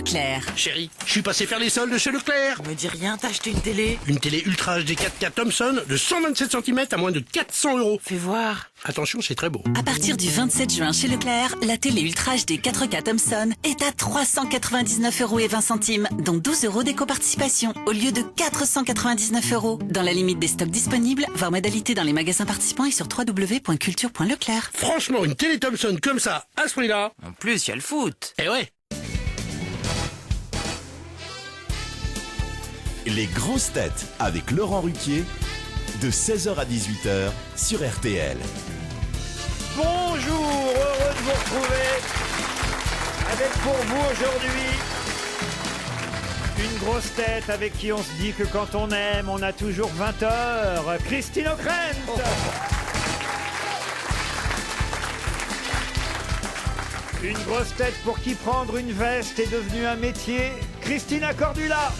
Leclerc. Chérie, je suis passé faire les soldes chez Leclerc. Me dis rien, t'as acheté une télé? Une télé Ultra HD 4K Thomson de 127 cm à moins de 400 €. Fais voir. Attention, c'est très beau. À partir du 27 juin chez Leclerc, la télé Ultra HD 4K Thomson est à 399,20 €, dont 12 € d'éco-participation, au lieu de 499 €. Dans la limite des stocks disponibles, voir modalité dans les magasins participants et sur www.culture.leclerc. Franchement, une télé Thomson comme ça, à ce prix-là. En plus, il y a le foot. Eh ouais. Les grosses têtes avec Laurent Ruquier, de 16h à 18h sur RTL. Bonjour, heureux de vous retrouver avec pour vous aujourd'hui une grosse tête avec qui on se dit que quand on aime, on a toujours 20 heures. Christine O'Krent. Une grosse tête pour qui prendre une veste est devenu un métier. Christina Cordula.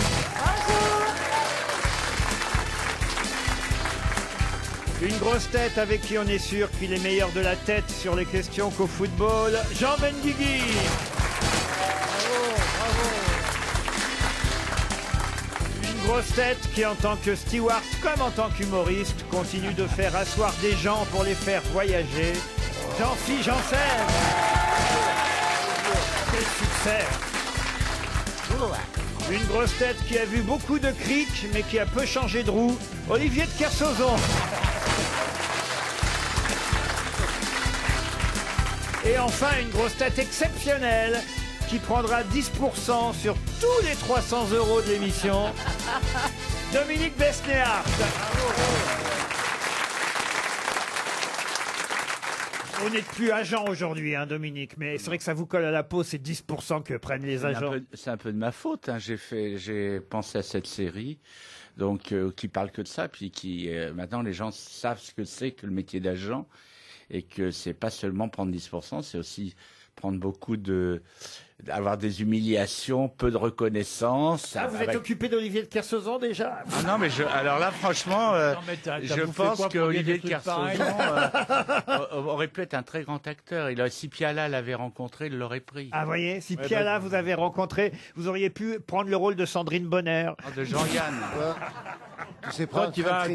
Une grosse tête avec qui on est sûr qu'il est meilleur de la tête sur les questions qu'au football, Jean Benguigui. Une grosse tête qui, en tant que steward comme en tant qu'humoriste, continue de faire asseoir des gens pour les faire voyager, Jean-Philippe Janssen. Quel succès! Une grosse tête qui a vu beaucoup de cric, mais qui a peu changé de roue, Olivier de Kersauzon. Et enfin, une grosse tête exceptionnelle qui prendra 10% sur tous les 300 € de l'émission, Dominique Besnéard. On n'est plus agent aujourd'hui, hein, Dominique, mais c'est vrai que ça vous colle à la peau, ces 10% que prennent les agents. C'est un peu de ma faute. Hein. J'ai pensé à cette série, donc qui parle que de ça, puis qui maintenant les gens savent ce que c'est que le métier d'agent, et que c'est pas seulement prendre 10%, c'est aussi prendre avoir des humiliations, peu de reconnaissance. Ah, vous êtes occupé d'Olivier de Kersauzon déjà? Ah non, mais alors là, franchement, je pense qu'Olivier de Kersauzon aurait pu être un très grand acteur. Si Piala l'avait rencontré, il l'aurait pris. Ah, voyez, si Piala vous avez rencontré, vous auriez pu prendre le rôle de Sandrine Bonner. De Jean-Yann.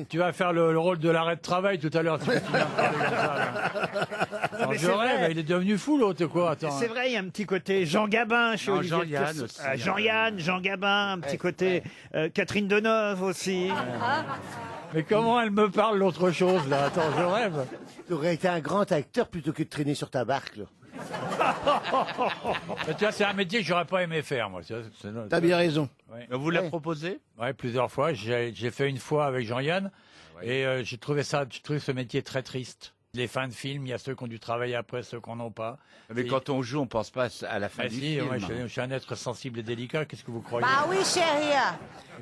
Tu vas faire le rôle de l'arrêt de travail tout à l'heure. Tu viens de parler comme ça, là. Mais Je rêve, il est devenu fou l'autre, quoi. Attends. C'est vrai, il y a un petit côté Jean Gabin chez Olivier. Jean-Yann aussi. Jean-Yann, Jean Gabin, un petit côté Catherine Deneuve aussi. Mais comment elle me parle l'autre chose, là? Attends, je rêve. Tu aurais été un grand acteur plutôt que de traîner sur ta barque, là. Mais tu vois, c'est un métier que j'aurais pas aimé faire, moi. T'as bien raison. Ouais. Vous l'avez proposé? Ouais, plusieurs fois. J'ai fait une fois avec Jean-Yann, et j'ai trouvé ce métier très triste. Les fins de film, il y a ceux qui ont dû travailler après, ceux qui n'en ont pas. Mais quand on joue, on pense pas à la fin du film. Moi, je suis un être sensible et délicat. Qu'est-ce que vous croyez? Bah oui, chérie.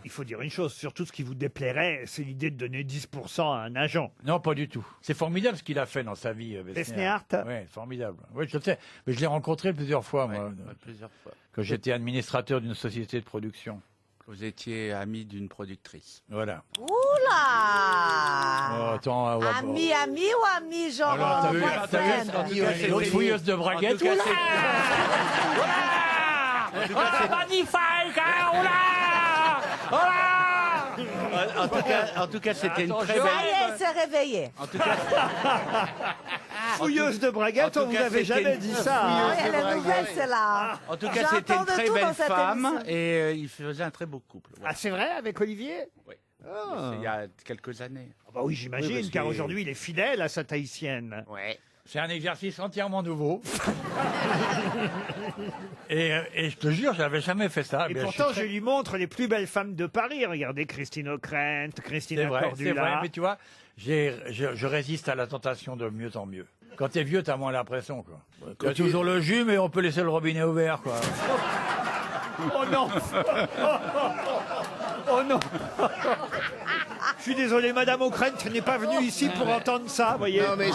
Il faut dire une chose, surtout ce qui vous déplairait, c'est l'idée de donner 10% à un agent. Non, pas du tout. C'est formidable ce qu'il a fait dans sa vie, Besnéard. Oui, formidable. Oui, je le sais. Mais je l'ai rencontré plusieurs fois, moi. Plusieurs fois. Quand j'étais administrateur d'une société de production. Vous étiez ami d'une productrice. Voilà. Oula. Attends, Ami ou ami, genre alors, t'as vu, c'est l'autre fouilleuse de braguette. Oula. Magnifique, En tout cas, c'était une très Ça belle. y est, c'est réveillé. En tout cas, Fouilleuse de braguette, on vous avait jamais dit ça. Ah, elle est nouvelle, c'est là. En tout cas, c'était une très belle femme et il faisait un très beau couple. Voilà. Ah, c'est vrai, avec Olivier? Oui. Il y a quelques années. Ah bah oui, j'imagine, car aujourd'hui, il est fidèle à sa tahitienne. Ouais. C'est un exercice entièrement nouveau. et je te jure, j'avais jamais fait ça. Et Mais pourtant, je lui montre les plus belles femmes de Paris. Regardez, Christine O'Krent, Christina Cordula. C'est vrai, mais tu vois, je résiste à la tentation de mieux en mieux. Quand t'es vieux, t'as moins l'impression, quoi. Tu as toujours le jus, mais on peut laisser le robinet ouvert, quoi. Oh non. Oh non. Je suis désolé, Madame O'Krent n'est pas venue ici pour entendre ça, vous voyez. Non, mais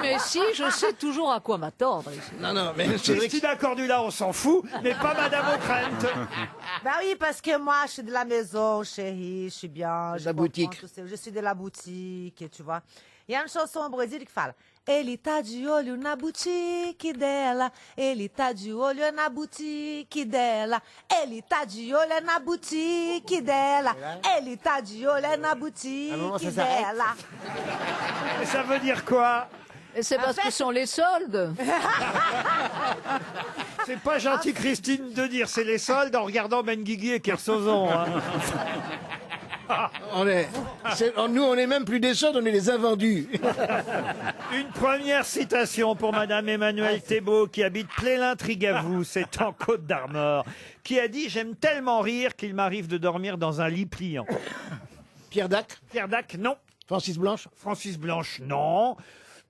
Mais si, je sais toujours à quoi m'attendre. Non, mais c'est vrai que... Christina Cordula, on s'en fout, mais pas Madame O'Krent. Bah oui, parce que moi, je suis de la maison, chérie, je suis bien. De la boutique. Je suis de la boutique, tu vois. E a chanson ao Brasil que fala: ele tá de olho na boutique dela, ele tá de olho na boutique dela, ele tá de olho na boutique dela, ele tá de olho na boutique dela. Et ça veut dire quoi? Et c'est parce que ce sont les soldes. C'est pas gentil, Christine, de dire c'est les soldes en regardant Benguigui et Kersozon. Hein. Nous, on est même plus des soldes, on est les invendus. Une première citation pour Madame Emmanuelle Thébault, qui habite Plélin-Trigavou, c'est en Côte d'Armor, qui a dit « J'aime tellement rire qu'il m'arrive de dormir dans un lit pliant. » Pierre Dac? Pierre Dac, non. Francis Blanche? Francis Blanche, non.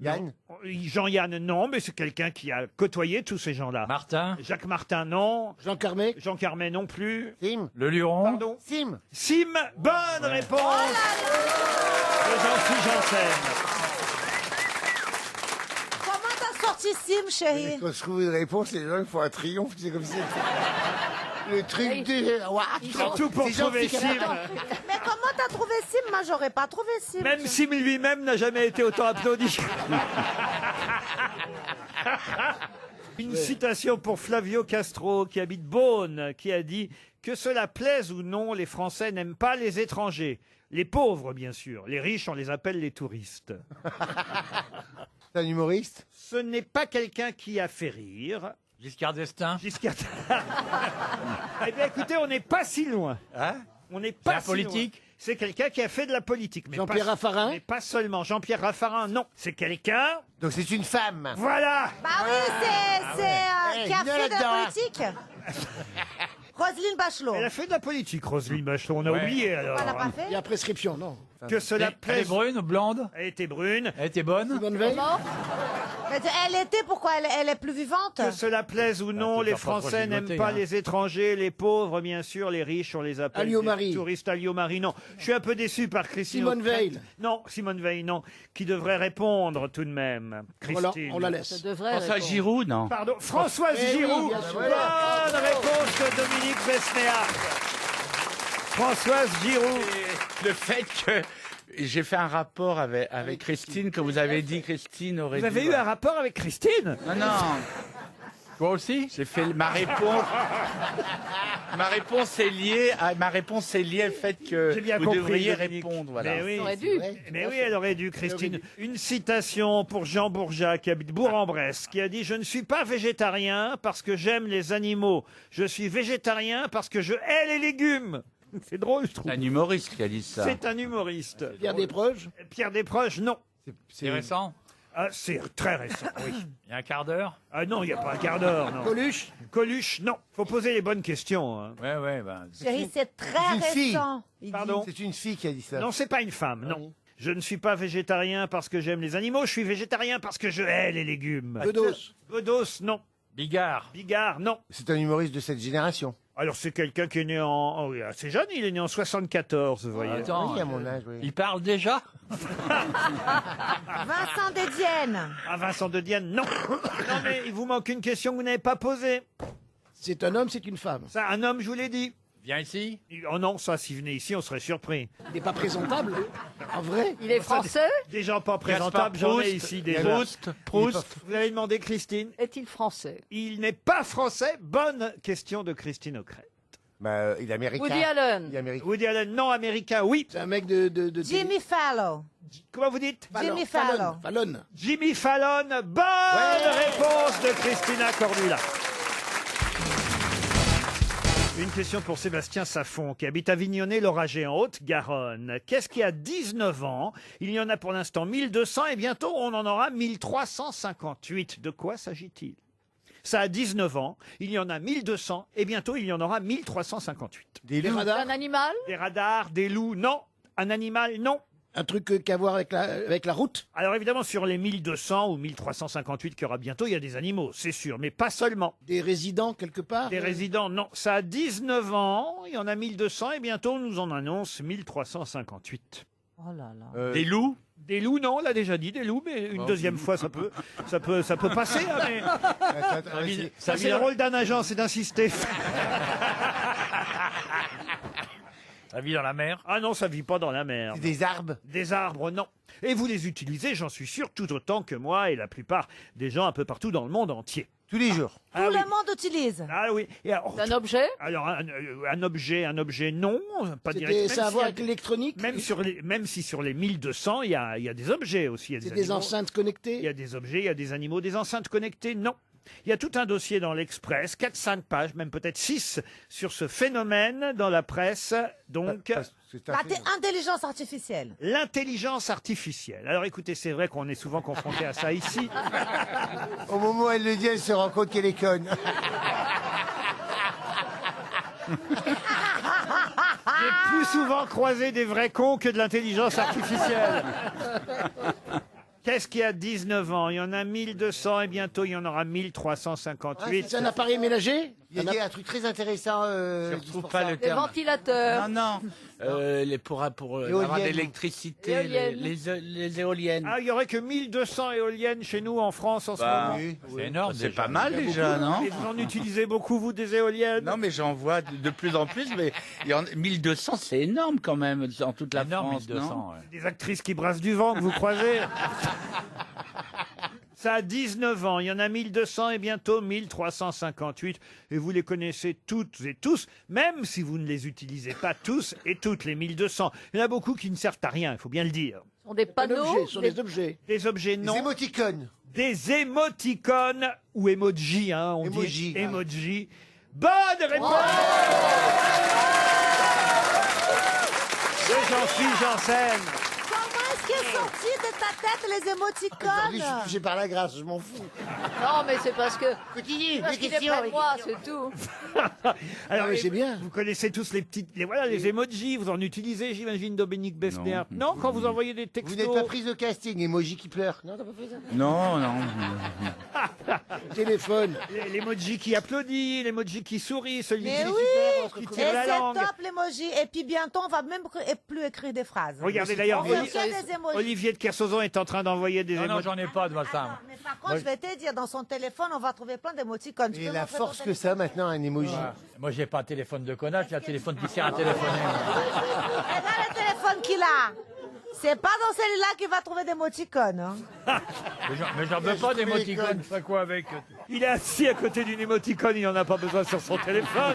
Yann? Jean-Yann, non, mais c'est quelqu'un qui a côtoyé tous ces gens-là. Martin. Jacques Martin, non. Jean Carmet? Jean Carmet, non plus. Sim? Le Luron. Pardon. Sim? Sim, bonne réponse de Jean-Philippe Janssen. Comment t'as sorti Sim, chérie? Quand je trouve une réponse, les gens ils font un triomphe, c'est comme si... Le truc de... Surtout pour trouver Sim. Mais comment t'as trouvé Sim? Moi, j'aurais pas trouvé Sim. Même Sim lui-même n'a jamais été autant applaudi. Une citation pour Flavio Castro, qui habite Beaune, qui a dit « Que cela plaise ou non, les Français n'aiment pas les étrangers. Les pauvres, bien sûr. Les riches, on les appelle les touristes. » C'est un humoriste? Ce n'est pas quelqu'un qui a fait rire. Giscard d'Estaing. Giscard. Eh bien, écoutez, on n'est pas si loin. Hein? On n'est pas La si politique. loin. C'est quelqu'un qui a fait de la politique. Mais Jean-Pierre pas- Raffarin? Mais pas seulement. Jean-Pierre Raffarin, non. C'est quelqu'un... Donc c'est une femme. Voilà. Bah oui, c'est qui a viens fait de la là-dedans. politique. Roselyne Bachelot. Elle a fait de la politique, Roselyne Bachelot. On a oublié, alors. Elle n'a pas fait? Il y a prescription, non? Que cela Elle est plaise... brune ou blonde? Elle était brune. Elle était bonne? Simone Veil? Comment? Elle était, pourquoi elle est plus vivante? Que cela plaise ou non, faut les faire pas trop Français n'aiment gigoter, pas hein. les étrangers, les pauvres, bien sûr, les riches, on les appelle Alliot-Marie. des touristes. Alliot-Marie, non. Je suis un peu déçu par Christine. Simone Ockrent. Veil. Non, Simone Veil, non. Qui devrait répondre tout de même. Voilà, Christine. on la Ça laisse. devrait François répondre. Giroud, non? Pardon, Françoise Eh oui, Giroud. bien sûr. Bonne réponse de Dominique Besnéard. Françoise Giroud. Le fait que j'ai fait un rapport avec Christine, que vous avez dit Christine aurait Vous dû- avez eu un rapport avec Christine? Non, non. Toi aussi? J'ai fait ma réponse. Ma réponse est liée au fait que J'ai bien vous compris, devriez Dominique. répondre. Voilà. Mais oui. Aurait dû. Mais oui, elle aurait dû, Christine. Une citation pour Jean Bourgeat, qui habite Bourg-en-Bresse, qui a dit « Je ne suis pas végétarien parce que j'aime les animaux. Je suis végétarien parce que je hais les légumes. » C'est drôle, je trouve. C'est un humoriste qui a dit ça. C'est un humoriste. Pierre Desproges? Pierre Desproges, non. C'est récent? Ah, c'est très récent, oui. Il y a un quart d'heure? Ah non, il n'y a pas un quart d'heure, non. Coluche? Coluche, non. Faut poser les bonnes questions. Hein. Ouais, ouais, ben. Chérie, c'est très C'est une fille. récent. Il dit. Pardon? C'est une fille qui a dit ça. Non, c'est pas une femme, Ah non. oui. Je ne suis pas végétarien parce que j'aime les animaux, je suis végétarien parce que je hais les légumes. Bedos? Bedos, non. Bigard. Bigard, non. C'est un humoriste de cette génération. Alors c'est quelqu'un qui est né en... oui, assez jeune, il est né en 74, vous voyez. Attends, Oui, à mon âge, oui. il parle déjà? Vincent Dedienne. Ah, Vincent de Dienne, non. Non, mais il vous manque une question que vous n'avez pas posée. C'est un homme, c'est une femme. Ça, un homme, je vous l'ai dit. Viens ici. Oh non, ça, s'il venait ici, on serait surpris. Il n'est pas présentable. En vrai? Il est français? Des gens pas présentables, j'en ai ici déjà. Proust. Vous avez demandé, Christine? Est-il français? Il n'est pas français. Bonne question de Christine Ockrent. Bah, il est américain. Woody Allen. Il est américain. Woody Allen, non. Américain, oui. C'est un mec de Jimmy Fallon. Comment vous dites? Jimmy Fallon. Fallon. Jimmy Fallon. Bonne réponse de Christina Cordula. Une question pour Sébastien Saffon, qui habite Avignonnet-Lauragais en Haute-Garonne. Qu'est-ce qui a 19 ans? Il y en a pour l'instant 1200 et bientôt on en aura 1358. De quoi s'agit-il? Ça a 19 ans, il y en a 1200 et bientôt il y en aura 1358. Des radars? Un animal? Des radars, des loups, non. Un animal, non. Un truc qu'à voir avec la route? Alors évidemment, sur les 1200 ou 1358 qu'il y aura bientôt, il y a des animaux, c'est sûr, mais pas seulement. Des résidents quelque part? Des résidents, non. Ça a 19 ans, il y en a 1200 et bientôt on nous en annonce 1358. Oh là là. Des loups? Des loups, non, on l'a déjà dit, des loups, mais une deuxième fois, ça peut passer. Hein, mais... Ça, c'est le rôle d'un agent, c'est d'insister. Ça vit dans la mer? Ah non, ça vit pas dans la mer. Des arbres. Des arbres, non. Et vous les utilisez, j'en suis sûr, tout autant que moi et la plupart des gens un peu partout dans le monde entier. Tous les jours. Tout le monde utilise. Ah oui. Et alors, Un objet? alors, un objet, non, pas C'est direct. ça a à voir avec l'électronique. Même si sur les 1200, il y a des objets aussi. Il y a C'est des des animaux. enceintes connectées. Il y a des objets, il y a des animaux, des enceintes connectées, non. Il y a tout un dossier dans l'Express, 4-5 pages, même peut-être 6, sur ce phénomène dans la presse. Donc, Intelligence artificielle. l'intelligence artificielle. Alors écoutez, c'est vrai qu'on est souvent confronté à ça ici. Au moment où elle le dit, elle se rend compte qu'elle est conne. J'ai plus souvent croisé des vrais cons que de l'intelligence artificielle. Qu'est-ce qui a 19 ans? Il y en a 1200 et bientôt il y en aura 1358. C'est un appareil ménager. Il y a un truc très intéressant. Je retrouve pas le Des terme. ventilateurs. Non. Pour avoir de l'électricité, Éoliennes. les éoliennes. Ah, il y aurait que 1200 éoliennes chez nous en France en ce moment. C'est énorme. C'est déjà. pas mal déjà, non? Et vous en utilisez beaucoup, vous, des éoliennes? Non, mais j'en vois de plus en plus, mais 1200, c'est énorme quand même, dans toute la Énorme, France, 1200. non? Ouais. Des actrices qui brassent du vent que vous croisez. Ça a 19 ans, il y en a 1200 et bientôt 1358. Et vous les connaissez toutes et tous, même si vous ne les utilisez pas tous et toutes, les 1200. Il y en a beaucoup qui ne servent à rien, il faut bien le dire. Ce sont des panneaux. des objets. Des objets, non. Des émoticônes. Des émoticônes ou emojis, hein, on Emoji. dit emoji. Bonne réponse de Jean-Philippe Janssen. Comment est-ce qu'il est sorti de ta tête les Aujourd'hui, je suis émoticônes? touché par la grâce, je m'en fous. Non, mais c'est parce que. Continue, Parce qu'il est près de moi, c'est tout. Alors, mais c'est bien. Vous connaissez tous les petites, les emojis, vous en utilisez, j'imagine, Dominique Besnéer. Non, quand vous envoyez des Vous textos. n'êtes pas prise au casting, emoji qui pleure. Non, t'as pas fait ça. Non. Téléphone. L'emoji qui applaudit, l'emoji qui sourit, celui Mais qui, oui, qui et tire la c'est langue. top l'emoji. Et puis bientôt, on va même plus écrire des phrases. Regardez d'ailleurs, On fait que des emojis. Olivier de Kersauzon est en train d'envoyer des Non, non, emojis. j'en ai pas de ma femme. Alors, mais par contre, je vais te dire, dans son téléphone, on va trouver plein d'émoticônes. Tu Et peux la montrer force ton que ça maintenant, un emoji. Moi, j'ai pas un téléphone de connasse, j'ai un téléphone qui sert à téléphoner. Regarde le téléphone qu'il a. C'est pas dans celui-là qu'il va trouver des émoticônes. Hein. Mais j'en veux pas d'émoticônes, je fais quoi avec? Il est assis à côté d'une émoticône, il n'en a pas besoin sur son téléphone.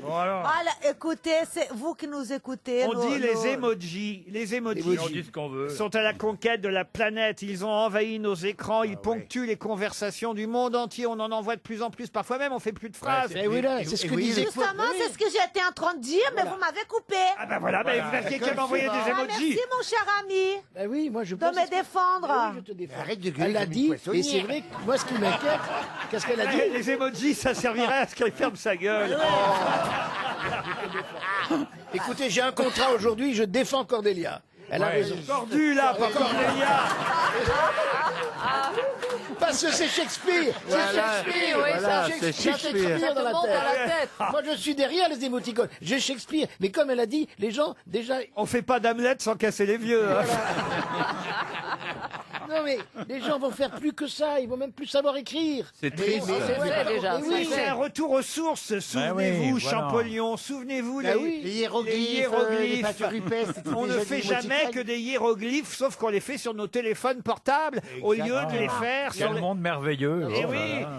Bon alors, Voilà, écoutez, c'est vous qui nous écoutez. On nous- dit les nous- emojis. Les emojis on dit ce qu'on veut. sont à la conquête de la planète. Ils ont envahi nos écrans. Ils ponctuent les conversations du monde entier. On en envoie de plus en plus. Parfois même, on fait plus de phrases. Eh oui, là, c'est ce que disait Justement, c'est ce que j'étais en train de dire, mais vous m'avez coupé. Ah ben voilà, mais vous n'aviez qu'à m'envoyer des Ah, emojis. merci, mon cher ami, Bah oui, moi je de pense. me défendre. Je te défends. Arrête de gueuler Elle l'a comme une dit, et poissonnière. c'est vrai que moi ce qui m'inquiète, qu'est-ce qu'elle a dit? Les emojis, ça servirait à ce qu'elle ferme sa gueule. Écoutez, j'ai un contrat aujourd'hui, je défends Cordélia. Elle a Ouais. raison. Tordu là, pas Cornelia. Parce que c'est Shakespeare. Voilà, C'est Shakespeare. oui, voilà, ça, c'est Shakespeare. Ça dans te la monte tête. à la tête. Moi, je suis derrière les émoticônes. J'ai Shakespeare. Mais comme elle a dit, les gens, déjà. On fait pas d'Hamlet sans casser les vieux. hein. Non, mais les gens vont faire plus que ça. Ils vont même plus savoir écrire. C'est triste. C'est vrai déjà. Mais oui, C'est un retour aux sources. Souvenez-vous, oui, voilà. Champollion. Souvenez-vous Bah les, oui. Les hiéroglyphes, les peintures rupestres, c'est On ne déjà fait des jamais émoticônes. que des hiéroglyphes, sauf qu'on les fait sur nos téléphones portables, au lieu de les faire sur Quel les... monde merveilleux. Eh oh là oui, là.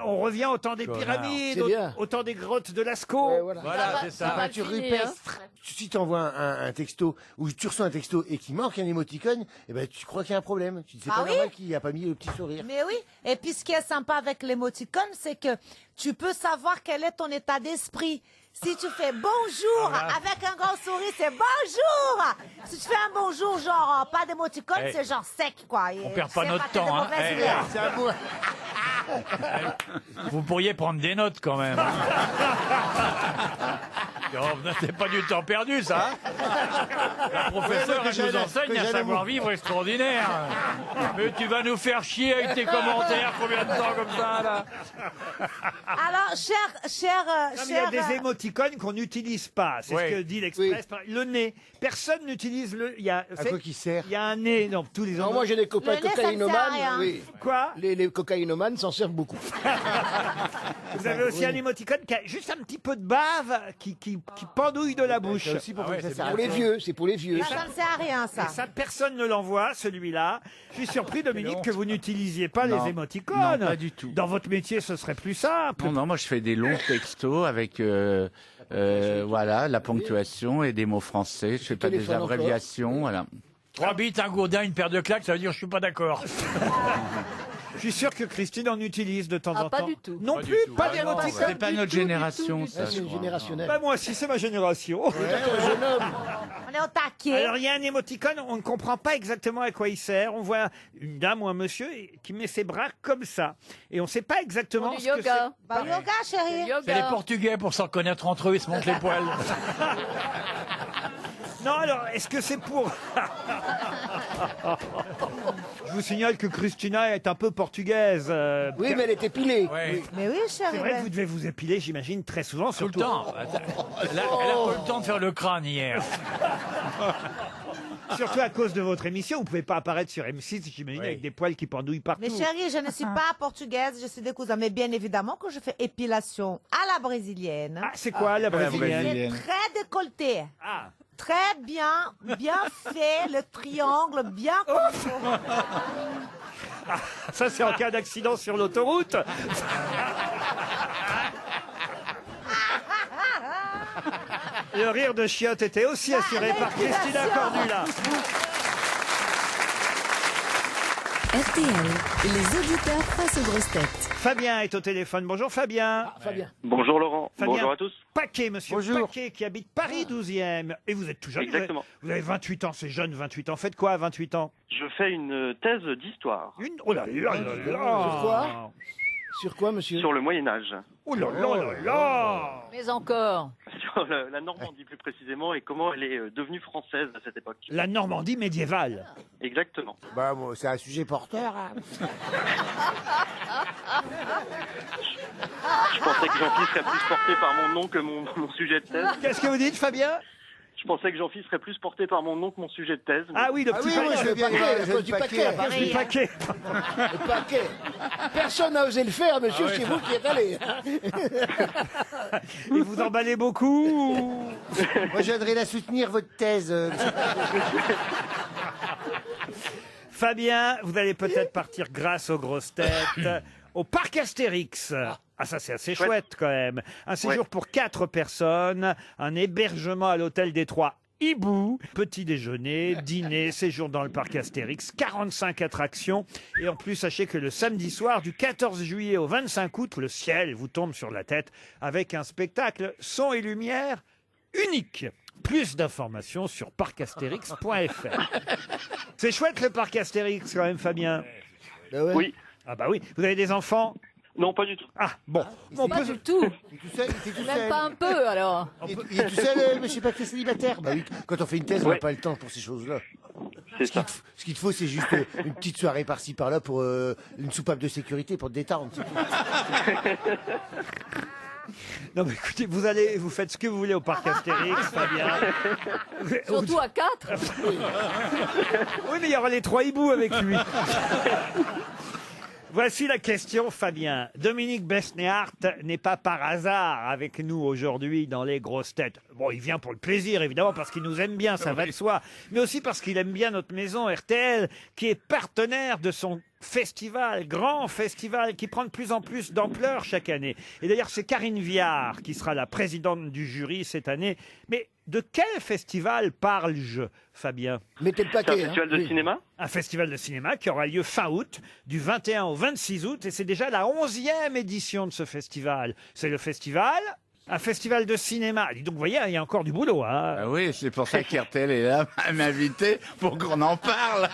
on revient au temps des Connard. pyramides, C'est bien. au temps des grottes de Lascaux. Ouais, voilà. Voilà, c'est Ça ça. va Peinture finir, hein. rupestre. Si tu envoies un texto, ou tu reçois un texto et qu'il manque un émoticône, eh ben, tu crois qu'il y a un problème. Tu dis, c'est Ah pas oui normal qu'il n'y a pas mis le petit sourire. Mais oui, et puis ce qui est sympa avec l'émoticône, c'est que tu peux savoir quel est ton état d'esprit. Si tu fais bonjour avec un grand sourire, c'est bonjour. Si tu fais un bonjour genre pas d'émoticône, Eh. c'est genre sec quoi. On perd pas notre temps, hein. C'est un beau... Vous pourriez prendre des notes quand même. C'est pas du temps perdu, ça. La professeure, elle nous enseigne un savoir-vivre extraordinaire. Mais tu vas nous faire chier avec tes commentaires combien de temps comme ça, là? Alors, cher, Non, mais il y a des émoticônes qu'on n'utilise pas. C'est Oui. ce que dit l'Express. Le nez. Personne n'utilise le. Il y a, À quoi qui sert? il y a un nez dans tous les Non, endroits. moi j'ai des copains Le nez, ça ne sert à cocaïnomanes. rien. Oui. Quoi? Les cocaïnomanes s'en servent beaucoup. Vous avez aussi un émoticône qui a juste un petit peu de bave qui qui pendouille de la bouche. aussi pour que ça sert à Pour les quoi. vieux, c'est pour les vieux. Ça ne sert à rien, ça. Et ça, personne ne l'envoie, celui-là. Je suis surpris, Dominique, que vous n'utilisiez pas Non. les émoticônes. Non, pas du tout. Dans votre métier, ce serait plus simple. Non, moi je fais des longs textos avec voilà, la ponctuation et des mots français. Je fais pas des téléphone encore. abréviations, voilà. 3 bites, un gourdin, une paire de claques, ça veut dire je suis pas d'accord. Je suis sûr que Christine en utilise de temps Ah, en pas temps. du tout. Non Pas plus, du tout. pas Ah, d'émoticônes. C'est pas notre génération, ça. C'est je crois. générationnel. Bah, moi aussi, c'est ma génération. Jeune homme. On est au taquet. Alors, il y a un émoticône, on ne comprend pas exactement à quoi il sert. On voit une dame ou un monsieur qui met ses bras comme ça. Et on ne sait pas exactement Pour du ce que yoga. c'est. Bah, yoga, chérie. C'est les Portugais pour s'en connaître entre eux, ils se montent les poils. Non, alors, est-ce que c'est pour... Je vous signale que Christina est un peu portugaise. Oui, mais elle est épilée. Ouais. Mais oui, chérie. C'est vrai que ben- vous devez vous épiler, j'imagine, très souvent. Tout le surtout. temps. Elle a pas eu le temps de faire le crâne hier. Surtout à cause de votre émission. Vous ne pouvez pas apparaître sur M6, j'imagine, avec des poils qui pendouillent partout. Mais chérie, je ne suis pas portugaise, je suis des cousins. Mais bien évidemment que je fais épilation à la brésilienne. Ah, c'est quoi la brésilienne? C'est brésilienne. très décolleté. Ah. Très bien fait, le triangle bien comme il faut. Ça, c'est en cas d'accident sur l'autoroute. Le rire de Chiotte était aussi assuré par Christina Cordula. RTL, les auditeurs face aux grosses têtes. Fabien est au téléphone. Bonjour Fabien. Bonjour Laurent, Fabien bonjour à tous. Paquet, monsieur Bonjour. Paquet, qui habite Paris 12e. Et vous êtes tout jeune. Exactement. Vous avez 28 ans, c'est jeune, 28 ans. Faites quoi à 28 ans? Je fais une thèse d'histoire Oh là là là là. Sur quoi Sur quoi, monsieur? sur le Moyen-Âge, Oh là là là là. Mais encore. sur la Normandie plus précisément, et comment elle est devenue française à cette époque. La Normandie médiévale. Exactement. Bah, bon, c'est un sujet porteur. Hein. Je pensais que Jean-Philippe serait plus porté par mon nom que mon sujet de thèse. Qu'est-ce que vous dites, Fabien? Je pensais que Jean-Philippe serait plus porté par mon nom que mon sujet de thèse. Ah oui, le petit oui, moi, je veux bien paquet, le à cause du paquet, à à cause cause du le paquet. Le paquet. Personne n'a osé le faire, monsieur, c'est vous qui êtes allé. Et vous emballez beaucoup Moi, je viendrai la soutenir, votre thèse. Fabien, vous allez peut-être partir grâce aux grosses têtes au parc Astérix. Ah, ça, c'est assez chouette quand même. Un séjour pour 4 personnes, un hébergement à l'hôtel des Trois Hibou, petit déjeuner, dîner, séjour dans le parc Astérix, 45 attractions. Et en plus, sachez que le samedi soir, du 14 juillet au 25 août, le ciel vous tombe sur la tête avec un spectacle son et lumière unique. Plus d'informations sur parcastérix.fr. C'est chouette le parc Astérix quand même, Fabien. Oui. Ah bah oui. Vous avez des enfants? Non, pas du tout. Ah, bon. On Pas peut- du tout. Il est tout seul, il est tout Même seul. pas un peu, alors. Il est tout seul, monsieur Paquet célibataire. Bah oui, quand on fait une thèse, on n'a Ouais. pas le temps pour ces choses-là. C'est ça. Ce qu'il te faut, c'est juste une petite soirée par-ci par-là pour une soupape de sécurité pour te détendre. c'est tout. Non mais écoutez, vous faites ce que vous voulez au parc Astérix, Fabien. Surtout à 4. Oui, mais il y aura les 3 hiboux avec lui. Voici la question, Fabien. Dominique Besnéhart n'est pas par hasard avec nous aujourd'hui dans les grosses têtes. Bon, il vient pour le plaisir, évidemment, parce qu'il nous aime bien, ça va de soi. Mais aussi parce qu'il aime bien notre maison RTL, qui est partenaire de son festival, grand festival, qui prend de plus en plus d'ampleur chaque année. Et d'ailleurs, c'est Karine Viard qui sera la présidente du jury cette année. Mais de quel festival parle-je, Fabien? Mettez le C'est un paquet. festival de cinéma. Un festival de cinéma qui aura lieu fin août, du 21 au 26 août, et c'est déjà la 11e édition de ce festival. C'est le festival, un festival de cinéma. Dis donc, vous voyez, il y a encore du boulot. Hein. Ah oui, c'est pour ça qu'RTL est là à m'inviter pour qu'on en parle.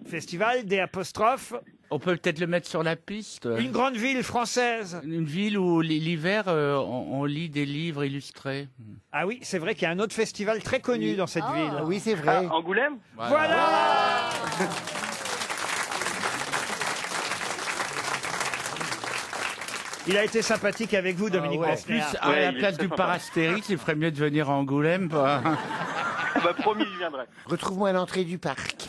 Festival des apostrophes. On peut peut-être le mettre sur la piste. Une grande ville française. Une ville où l'hiver, on lit des livres illustrés. Ah oui, c'est vrai qu'il y a un autre festival très connu dans cette ville. Oui, c'est vrai. Ah, Angoulême. Voilà. Il a été sympathique avec vous, Dominique En plus, Besnéhart. à la il est place très du sympa. Parastérix, il ferait mieux de venir à Angoulême. Bah. Bah, promis, je viendrai. Retrouve-moi à l'entrée du parc.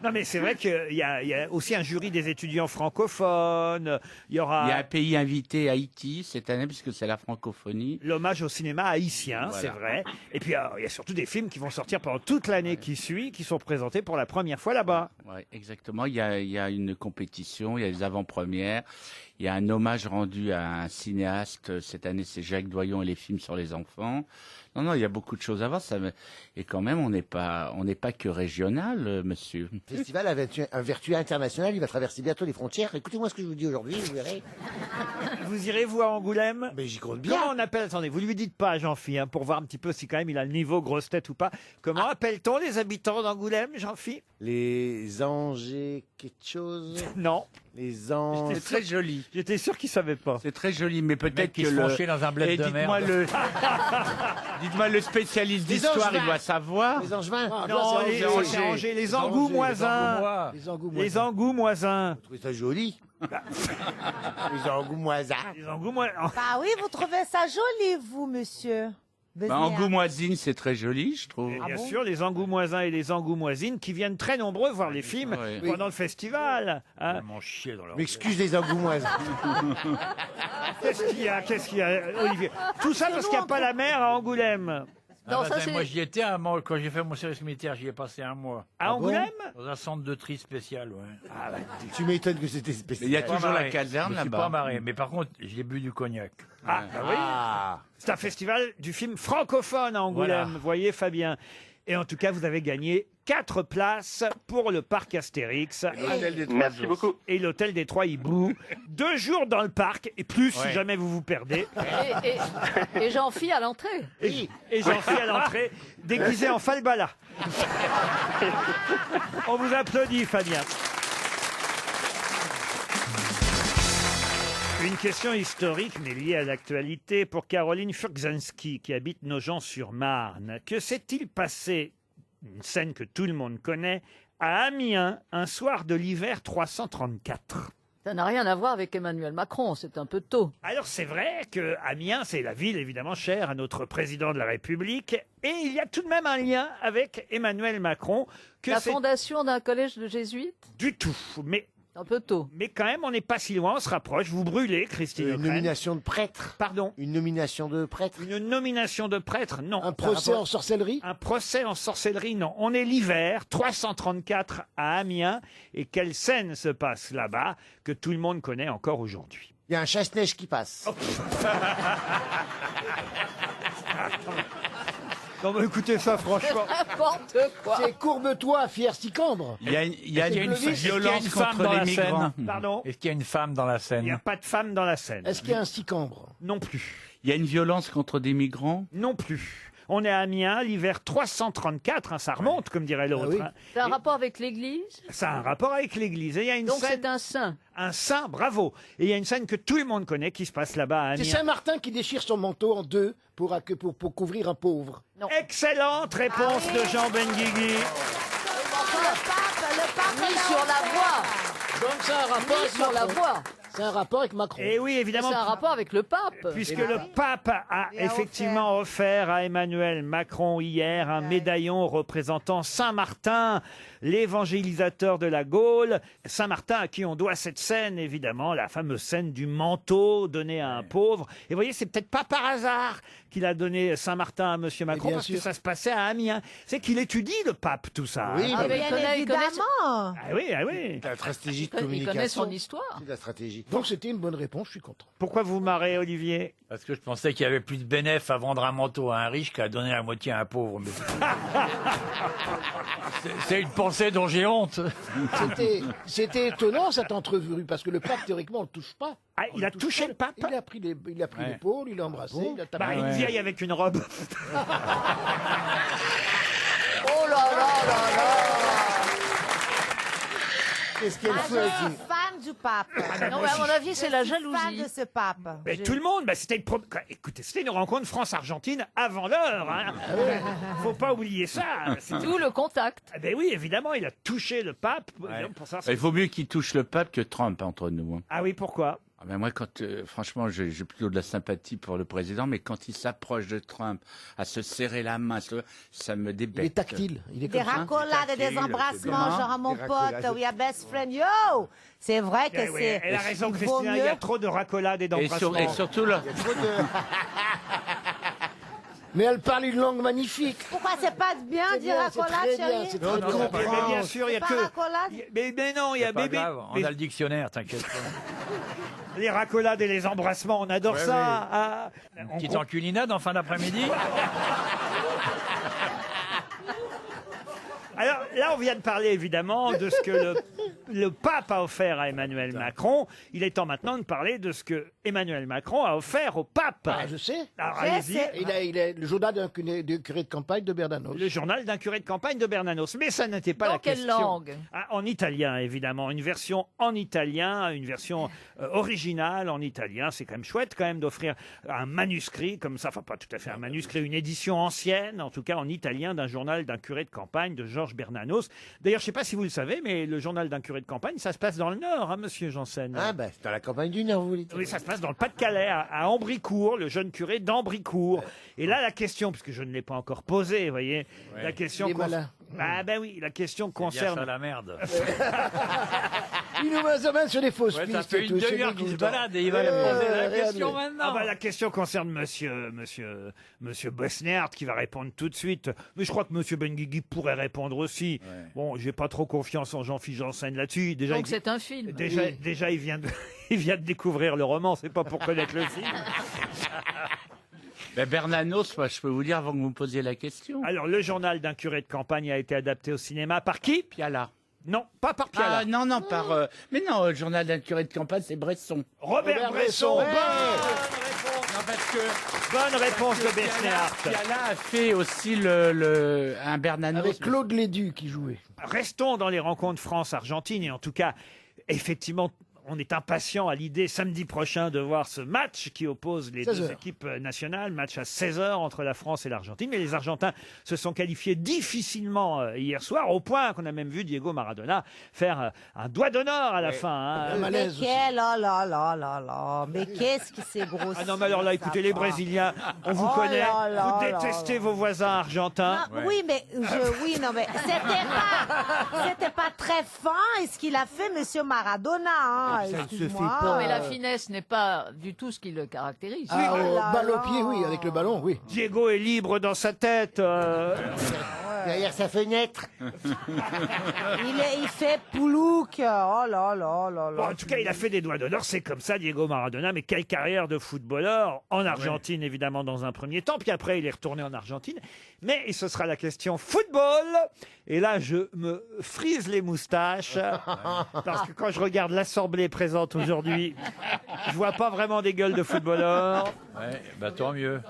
Non, mais c'est vrai qu'il y a aussi un jury des étudiants francophones. Il y aura Il y a un pays invité, Haïti, cette année, puisque c'est la francophonie. l'hommage au cinéma haïtien, Voilà. c'est vrai. Et puis, il y a surtout des films qui vont sortir pendant toute l'année qui suit, qui sont présentés pour la première fois là-bas. Ouais, exactement. Il y a une compétition, il y a des avant-premières, il y a un hommage rendu à un cinéaste. Cette année, c'est Jacques Doyon et les films sur les enfants. Non, il y a beaucoup de choses à voir. Et quand même, on n'est pas que régional, monsieur. Le festival a un vertu international, il va traverser bientôt les frontières. Écoutez-moi ce que je vous dis aujourd'hui, vous verrez. Vous irez, vous, à Angoulême? Mais j'y compte bien. Comment on appelle? Attendez, vous lui dites pas, Jean-Phi, hein, pour voir un petit peu si quand même il a le niveau grosse tête ou pas. Comment appelle-t-on les habitants d'Angoulême, Jean-Phi? Les Angers quelque chose. Non. Les Anges. C'est très joli. J'étais sûr qu'il savait pas. C'est très joli, mais peut-être qui que se font chier dans un bled Et de dites-moi merde. dites-moi le spécialiste Les d'histoire, Angevins. il doit savoir. Les Angevins. Non, c'est Angers, les Angoumoisins. Les Angoumoisins. Les Angoumoisins. Vous trouvez ça joli? Les Angoumoisins. Les Angoumoisins. Bah oui, vous trouvez ça joli, vous, monsieur Besnéard. Angoumoisine, c'est très joli, je trouve. Et bien sûr, les Angoumoisins et les Angoumoisines qui viennent très nombreux voir les films Oui. pendant le festival. hein. Chier dans leur M'excuse les Angoumoisins. Qu'est-ce qu'il y a, Olivier? Tout ça parce qu'il n'y a pas la mer à Angoulême. Non, ça, c'est- moi j'y étais quand j'ai fait mon service militaire, j'y ai passé un mois. À Angoulême? Dans un centre de tri spécial, ouais. Tu m'étonnes que c'était Mais spécial. il y a Pas toujours la marré. caserne Je me suis pas là-bas. marré, mais par contre, j'ai bu du cognac. Ah, bah oui. C'est un festival du film francophone à Angoulême, Voilà. voyez Fabien. Et en tout cas, vous avez gagné 4 places pour le parc Astérix Merci beaucoup. et l'hôtel des Trois Hiboux. 2 jours dans le parc et plus si Ouais. jamais vous vous perdez. Et Jean-Phi à l'entrée. Et Jean-Phi à l'entrée, déguisé en falbala. On vous applaudit, Fabien. Une question historique, mais liée à l'actualité, pour Caroline Furczanski, qui habite Nogent-sur-Marne. Que s'est-il passé, une scène que tout le monde connaît, à Amiens, un soir de l'hiver 334? Ça n'a rien à voir avec Emmanuel Macron, c'est un peu tôt. Alors c'est vrai que Amiens, c'est la ville évidemment chère à notre président de la République, et il y a tout de même un lien avec Emmanuel Macron. Que La c'est fondation d'un collège de jésuites? du tout, mais Un peu tôt. Mais quand même, on n'est pas si loin, on se rapproche. Vous brûlez, Christine Une O'Krent. nomination de prêtre. Pardon. Une nomination de prêtre. Une nomination de prêtre, non. Un procès en sorcellerie. Un procès en sorcellerie, non. On est l'hiver, 334 à Amiens. Et quelle scène se passe là-bas que tout le monde connaît encore aujourd'hui? Il y a un chasse-neige qui passe. Non, mais écoutez ça, franchement. N'importe quoi. C'est courbe-toi, fier Sicambre. Il y a une violence femme contre dans les la migrants. scène Pardon? Est-ce qu'il y a une femme dans la Il n'y a scène? pas de femme dans la scène. Est-ce qu'il y a un Sicambre? Non plus. Il y a une violence contre des migrants. Non plus. On est à Amiens, l'hiver 334, hein, ça remonte, comme dirait l'autre. oui. hein. C'est un rapport avec l'Église? Ça a un rapport avec l'Église. Et il y a une Donc scène, c'est un saint. un saint, bravo. Et il y a une scène que tout le monde connaît qui se passe là-bas à C'est Amiens. Saint-Martin qui déchire son manteau en deux pour couvrir un pauvre. Excellente réponse de Jean Benguigui. Le pape Mis là sur la voie. Donc c'est un rapport Mis avec sur la Macron. voie. C'est un rapport avec Macron. Et oui, C'est évidemment. un rapport avec le pape. Puisque le pape a effectivement offert à Emmanuel Macron hier un médaillon représentant Saint-Martin, l'évangélisateur de la Gaule. Saint-Martin à qui on doit cette scène, évidemment, la fameuse scène du manteau donné à un pauvre. Et vous voyez, c'est peut-être pas par hasard qu'il a donné Saint-Martin à Monsieur Macron, bien parce que sûr. ça se passait à Amiens. C'est qu'il étudie, le pape, tout ça. Oui, hein. Ah, mais il Bien connaît- il connaît- évidemment. Ah oui, ah oui. La stratégie de Il communication. connaît son histoire. C'est de la stratégie. Donc c'était une bonne réponse, je suis content. Pourquoi vous marrez, Olivier? Parce que je pensais qu'il y avait plus de bénéfices à vendre un manteau à un riche qu'à donner la moitié à un pauvre. Mais c'est une pensée dont j'ai honte. C'était étonnant cette entrevue parce que le pape théoriquement on le touche pas. Ah, il a le touche touché pas. le pape? Il a pris Ouais. l'épaule, il l'a embrassé, il a tapé. Bah, une vieille avec une robe. Oh là là là là. Qu'est-ce qu'elle Ah, fait je ici? suis fan du pape. Non, mais à mon avis, c'est la Je suis fan jalousie. de ce pape. Mais tout le monde, bah, c'était écoutez, c'était une rencontre France-Argentine avant l'heure. Hein. Faut pas oublier ça. C'est D'où le contact. Ah ben oui, évidemment, il a touché le pape. Pour savoir ce- Il vaut mieux qu'il touche le pape que Trump entre nous. hein. Ah oui, pourquoi? Ah ben moi, franchement, j'ai plutôt de la sympathie pour le président, mais quand il s'approche de Trump, à se serrer la main, ça me débecte. Il est tactile. Il est Des comme ça. racolades et des embrassements, genre à mon pote, we are best friend, yo! C'est vrai que Eh oui, c'est. elle a raison, il vaut Christina, il y a mieux- trop de racolades et d'embrassements. Et surtout là. Mais elle parle une langue magnifique. Pourquoi c'est pas bien C'est dire bien, c'est racolade, très bien, chérie? c'est Non, très non, bien. mais bien sûr, il y a C'est que. pas racolade? Mais non, il y a C'est pas bébé. grave, on mais a le dictionnaire, t'inquiète pas. les racolades et les embrassements, on adore Ouais, ça. oui. Ah, Petite enculinade en fin d'après-midi. Alors là, on vient de parler évidemment de ce que le pape a offert à Emmanuel Macron. Il est temps maintenant de parler de ce que Emmanuel Macron a offert au pape. Ah, je sais. Alors, allez-y. Il a le journal d'un curé de campagne de Bernanos. Le journal d'un curé de campagne de Bernanos. Mais ça n'était pas Dans la quelle question. langue? Ah, en italien, évidemment. Une version en italien, une version originale en italien. C'est quand même chouette quand même d'offrir un manuscrit comme ça. Enfin, pas tout à fait un manuscrit, une édition ancienne, en tout cas en italien, d'un journal d'un curé de campagne de Georges Bernanos. D'ailleurs, je ne sais pas si vous le savez, mais le journal d'un curé de campagne, ça se passe dans le Nord, hein, monsieur Janssen. Ah, ben, c'est dans la campagne du Nord, vous voulez dire. Oui, ça se passe dans le Pas-de-Calais, à Ambricourt, le jeune curé d'Ambricourt. Et là, la question, puisque je ne l'ai pas encore posée, vous voyez, Ouais. la question... Il est malin. Ah ben oui, la question Bien concerne... ça la merde. Il nous amène sur des fausses Ouais, pistes. ça fait et une tout, c'est demi-heure qu'il se dégoûtant. balade et il va la poser la regarde-le. question maintenant. Ah bah, la question concerne monsieur Bosniart qui va répondre tout de suite. Mais je crois que monsieur Benguigui pourrait répondre aussi. Bon, j'ai pas trop confiance en Jean-Philippe Janssen là-dessus. Déjà, Donc c'est un film. déjà, il vient de, il vient de découvrir le roman. C'est pas pour connaître le film. Ben Bernanos, moi, je peux vous dire avant que vous me posiez la question. Alors, le journal d'un curé de campagne a été adapté au cinéma par qui? Piala. Non, pas par Piala. Ah non, par... mais non, le journal d'un curé de campagne, c'est Bresson. Robert Bresson. Ouais. Bonne réponse. Bonne réponse de Besnéard. Piala a fait aussi un Bernanos. Avec Claude Lédu qui jouait. Restons dans les rencontres France-Argentine et en tout cas, effectivement, on est impatient à l'idée samedi prochain de voir ce match qui oppose les 16 deux heures. équipes nationales, match à 16h entre la France et l'Argentine. Mais les Argentins se sont qualifiés difficilement hier soir, au point qu'on a même vu Diego Maradona faire un doigt d'honneur à la fin. hein. Mais quel, oh là là là là, mais qu'est-ce qui s'est grossi? Ah non, mais alors là, écoutez, les Brésiliens, on vous Oh connaît, là là vous là détestez là. vos voisins argentins. Non, oui, mais oui, non, mais c'était pas très fin, et ce qu'il a fait, Monsieur Maradona. Hein, excuse-moi. Non, mais la finesse n'est pas du tout ce qui le caractérise. Ah, oh là balle au là. pied, oui, avec le ballon, oui. Diego est libre dans sa tête. Derrière sa fenêtre. Il fait poulouk. Oh là là là là. Bon, en tout cas, il a fait des doigts d'honneur, c'est comme ça, Diego Maradona. Mais quelle carrière de footballeur en Argentine, évidemment, dans un premier temps. Puis après, il est retourné en Argentine. Mais ce sera la question football. Et là, je me frise les moustaches. Parce que quand je regarde l'Assemblée présente aujourd'hui, je vois pas vraiment des gueules de footballeurs. Ouais, bah tant mieux.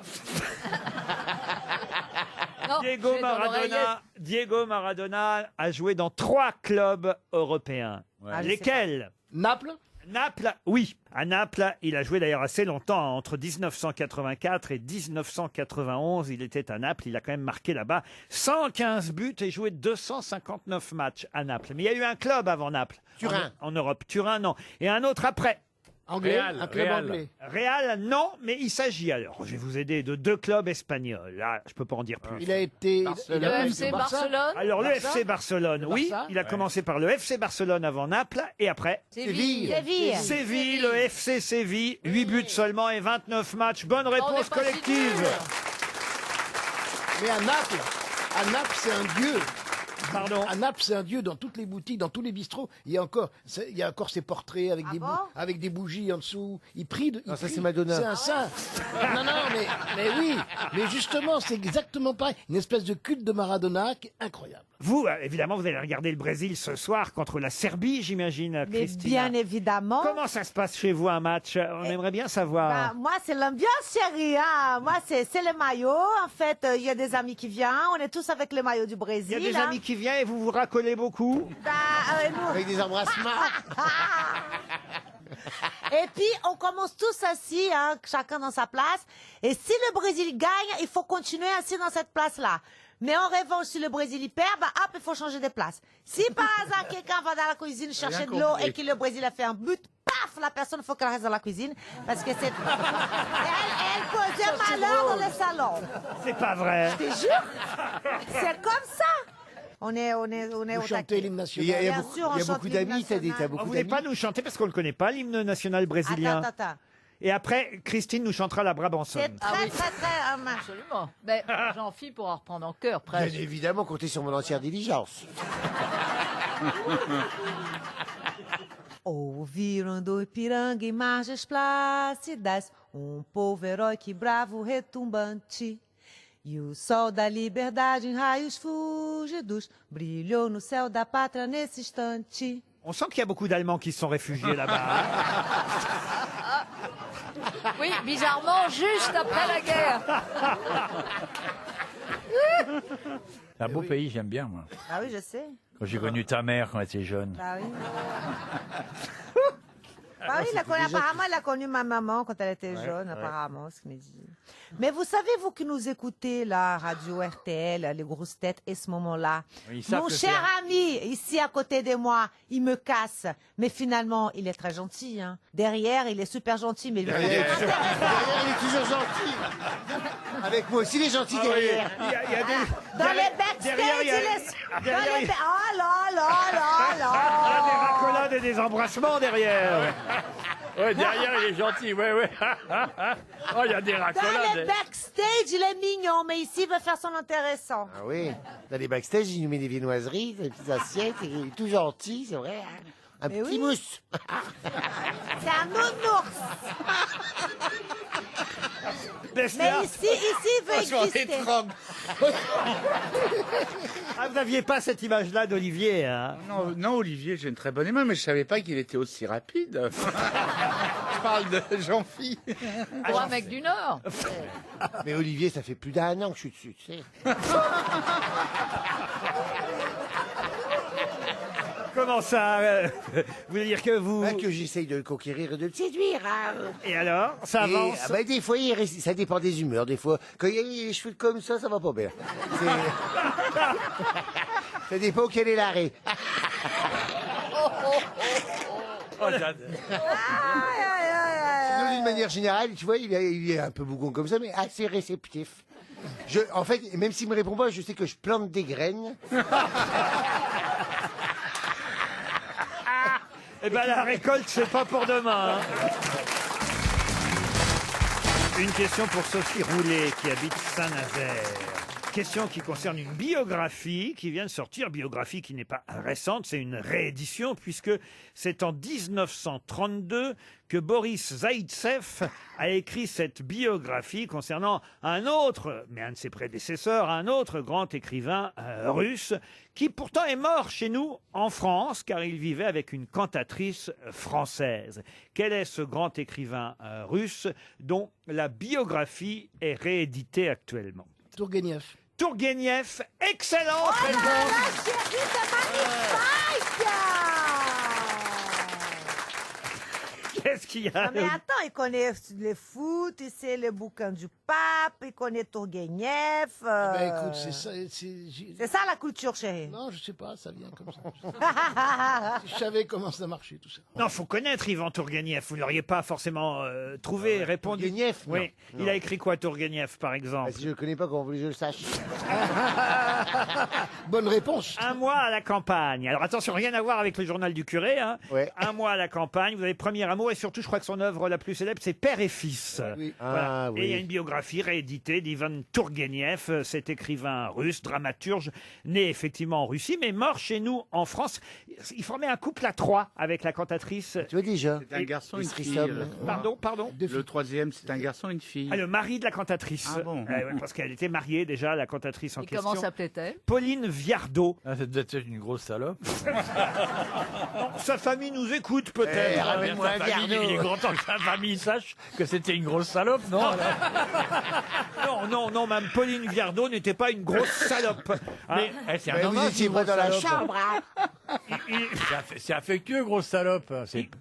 Non, Diego j'ai dans l'oreillette. Diego Maradona a joué dans 3 clubs européens. Ah, je sais Lesquels? Naples? Naples, oui. À Naples, il a joué d'ailleurs assez longtemps, hein, entre 1984 et 1991. Il était à Naples, il a quand même marqué là-bas 115 buts et joué 259 matchs à Naples. Mais il y a eu un club avant Naples. Turin. En Europe. Turin, non. Et un autre après. Anglais? Real, Un club Real. anglais. Real, non, mais il s'agit alors, je vais vous aider, de 2 clubs espagnols. Là, je peux pas en dire plus. Il a été... Le FC Barcelone. Alors, le Barça FC Barcelone, oui. Barça Il a commencé par le FC Barcelone avant Naples. Et après Séville. Séville, le FC Séville. 8 buts seulement et 29 matchs. Bonne On réponse n'est pas si collective. nul. Mais à Naples, c'est un dieu. Pardon. À Naples, c'est un dieu dans toutes les boutiques, dans tous les bistrots. Il y a encore ses portraits avec, avec des bougies en dessous. Il prie. Non, ça, c'est Madonna. C'est un saint. non, mais oui. Mais justement, c'est exactement pareil. Une espèce de culte de Maradona qui est incroyable. Vous, évidemment, vous allez regarder le Brésil ce soir contre la Serbie, j'imagine, Mais Christina. bien évidemment. Comment ça se passe chez vous, un match? On aimerait bien savoir. Bah, moi, c'est l'ambiance, chérie. Hein. Moi, c'est le maillot. En fait, il y a des amis qui viennent. On est tous avec le maillot du Il Brésil. y a des hein. amis qui viennent et vous vous racolez beaucoup. Bah, nous- Avec des embrassements. Et puis, on commence tous assis, hein, chacun dans sa place. Et si le Brésil gagne, il faut continuer assis dans cette place-là. Mais en revanche, si le Brésil y perd, bah, hop, il faut changer de place. Si par hasard, quelqu'un va dans la cuisine chercher de l'eau compris. et que le Brésil a fait un but, paf, la personne, il faut qu'elle reste dans la cuisine. Parce que c'est. Elle causait malheur dans le salon. C'est pas vrai. Je te jure. C'est comme ça. On est au taquet. Il y a Bien beaucoup, sûr, on il y a chante beaucoup l'hymne d'amis, t'as national. beaucoup Vous voulez d'amis. pas nous chanter parce qu'on le connaît pas, l'hymne national brésilien. Attends. Et après, Christine nous chantera la Brabançonne. C'est très, très, très. Absolument. Mais Jean-Philippe pourra reprendre en cœur, Bien presque. évidemment, comptez sur mon entière diligence. Ouviram do Ipiranga em margens plácidas povo heróico e bravo retumbante. E o sol da liberdade em raios fúlgidos brilhou no céu da pátria nesse instante. On sent qu'il y a beaucoup d'Allemands qui se sont réfugiés là-bas. Oui, bizarrement, juste après la guerre. C'est un beau pays, j'aime bien, moi. Ah oui, je sais. Quand j'ai connu ta mère quand elle était jeune. Bah oui. Bah oui, apparemment, elle a connu ma maman quand elle était jeune, apparemment, ce qu'il me dit. Mais vous savez, vous qui nous écoutez, la radio RTL, les grosses têtes, et ce moment-là, Oui, ils savent mon que cher c'est- ami, ici à côté de moi, il me casse. Mais finalement, il est très gentil. Hein. Derrière, il est super gentil, mais il Derrière, il est toujours gentil. Avec moi aussi, il est gentil derrière. Il y a des... Dans les backstage, derrière, il y a- il est... derrière, dans les il- ba- Oh là là là là. Des racolades et des embrassements derrière. Ouais, derrière, il est gentil, ouais, ouais. Oh, il y a des Dans racolades. les backstage, il est mignon, mais ici, il veut faire son intéressant. Ah oui, dans les backstage, il nous met des viennoiseries, des petites assiettes, il est tout gentil, c'est vrai. Hein. Un Mais petit oui. mousse. C'est un nounours. Mais ici, il veut exister. Ah, vous n'aviez pas cette image-là d'Olivier, hein? Non, non, Olivier, j'ai une très bonne image, mais je savais pas qu'il était aussi rapide. Je parle de Jean-Philippe. Pour un mec du Nord. Mais Olivier, ça fait plus d'1 an que je suis dessus, tu sais. Comment ça vous voulez dire que vous... Que j'essaye de le conquérir et de le séduire. Hein. Et alors, ça Et, avance? bah, des fois, ça dépend des humeurs. Des fois, quand il y a les cheveux comme ça va pas bien. Ça dépend quel est l'arrêt. Oh, j'adore. Sinon, d'une manière générale, tu vois, il est un peu bougon comme ça, mais assez réceptif. En fait, même s'il me répond pas, je sais que je plante des graines. Eh ben, la récolte, c'est pas pour demain. Hein. Une question pour Sophie Roulet, qui habite Saint-Nazaire. Question qui concerne une biographie qui vient de sortir, biographie qui n'est pas récente, c'est une réédition, puisque c'est en 1932 que Boris Zaïtsev a écrit cette biographie concernant un autre, mais un de ses prédécesseurs, un autre grand écrivain russe, qui pourtant est mort chez nous en France, car il vivait avec une cantatrice française. Quel est ce grand écrivain russe dont la biographie est rééditée actuellement? Tourguenieff. Tourguenieff, excellente Oh là réponse. là, chérie, c'est magnifique. Qu'est-ce qu'il y a? Ah, mais attends, il connaît le foot, il sait le bouquin du pape, il connaît Tourguenieff. Ben écoute, c'est ça. C'est ça la culture, chérie. Non, je sais pas, ça vient comme ça. Je savais comment ça marchait, tout ça. Non, faut connaître Ivan Tourguenieff. Vous l'auriez pas forcément trouvé, répondu. Tourguenieff, non. Oui. Non. Il a écrit quoi, Tourguenieff, par exemple? Si je le connais pas, comment vous voulez que je le sache? Bonne réponse. Un mois à la campagne. Alors attention, rien à voir avec le journal du curé. Hein. Ouais. Un mois à la campagne. Vous avez Premier Amour et surtout, je crois que son œuvre la plus célèbre, c'est Père et Fils. Oui. Voilà. Ah, Et il y a oui. une biographie rééditée d'Ivan Tourguenieff, cet écrivain russe, dramaturge, né effectivement en Russie, mais mort chez nous en France. Il formait un couple à 3 avec la cantatrice. Tu vois déjà. C'est un garçon, Les une fille. threesomes. Pardon. Le troisième, c'est un garçon, une fille. Ah, le mari de la cantatrice. Ah bon. Ouais, parce qu'elle était mariée déjà, la cantatrice en Et question. comment s'appelait-elle? Pauline Viardot. Ah, ça doit être une grosse salope. Non, sa famille nous écoute peut-être. Eh, ramène-moi un Sa famille, il est content que sa famille sache que c'était une grosse salope, non? Non, même Pauline Viardot n'était pas une grosse salope. Hein. Mais c'est Mais un vous hommage, étiez une pas grosse dans la salope. chambre, hein. C'est affectueux, grosse salope.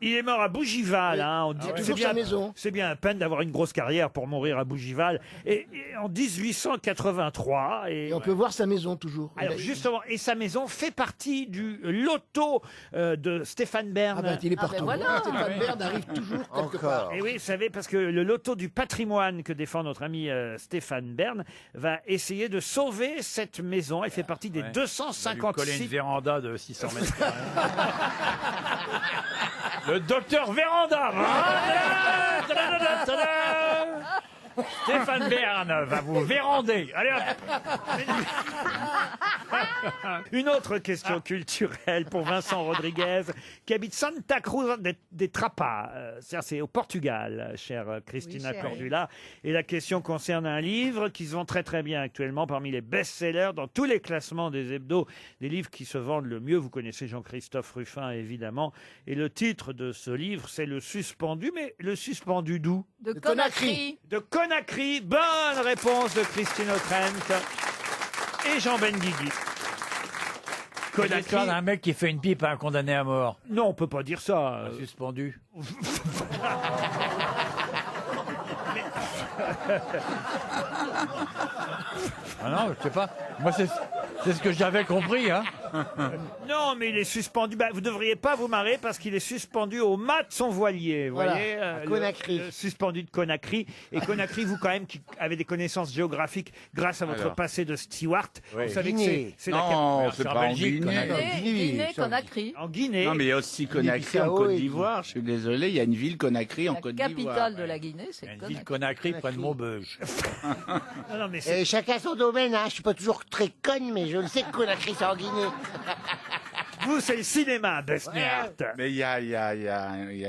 Il est mort à Bougival. Hein, on dit- ouais. c'est Toujours bien, sa maison. c'est bien à peine d'avoir une grosse carrière pour mourir à Bougival. Et en 1883. Et on peut voir sa maison toujours. Alors justement, et sa maison fait partie du loto de Stéphane Bern. Ah ben, il est partout. voilà. Stéphane Bern arrive toujours quelque part. Et oui, vous savez, parce que le loto du patrimoine que défend notre ami Stéphane Bern va essayer de sauver cette maison. Elle fait partie des Ouais. 250 Coller une sites. véranda de 600 mètres carrés. Le docteur Véranda. Stéphane Bern va vous vérander. Allez hop. Une autre question culturelle pour Vincent Rodriguez, qui habite Santa Cruz de Trapa. C'est au Portugal, chère Christina Oui, chérie. Cordula. Et la question concerne un livre qui se vend très très bien actuellement parmi les best-sellers dans tous les classements des hebdos, des livres qui se vendent le mieux. Vous connaissez Jean-Christophe Ruffin, évidemment. Et le titre de ce livre, c'est Le Suspendu. Mais le suspendu d'où? De Conakry. De Conakry. Bonne réponse de Christine O'Krent et Jean Benguigui. C'est l'histoire d'un mec qui fait une pipe à un condamné à mort. Non, on peut pas dire ça. Suspendu. Ah non, je sais pas. Moi, c'est ce que j'avais compris, hein. Non, mais il est suspendu. Bah, vous devriez pas vous marrer parce qu'il est suspendu au mât de son voilier. Vous Voilà, voyez, à Conakry. le suspendu de Conakry. Et Conakry, vous quand même qui avez des connaissances géographiques grâce à votre Alors. passé de steward, Oui. vous savez que Guinée. c'est Non, c'est en pas en Belgique, Guinée. Guinée, Conakry. en Guinée. Non, mais il y a aussi Conakry en Bissau Côte et- d'Ivoire. Je suis désolé, il y a une ville Conakry en La Côte d'Ivoire. capitale de la Guinée, Il y c'est a une ville Conakry. Conakry près de Maubeuge. Non, non, mais c'est- Chacun son domaine, hein. Je suis pas toujours très conne, mais je le sais que Conakry, c'est en Guinée. vous, c'est le cinéma, Besniart. Mais il y a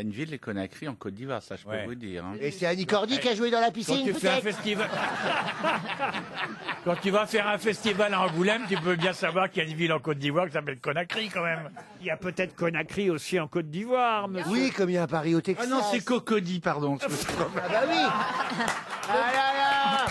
une ville, les Conakry, en Côte d'Ivoire, ça je peux Ouais. vous dire. hein. Et c'est Annie Cordy qui a joué dans la Quand piscine, tu fais un peut-être. festival. Quand tu vas faire un festival à Angoulême, tu peux bien savoir qu'il y a une ville en Côte d'Ivoire qui s'appelle Conakry quand même. Il y a peut-être Conakry aussi en Côte d'Ivoire, monsieur. Oui, comme il y a un Paris au Texas. Ah non, c'est Cocody, pardon. Ah bah oui. Ah là là.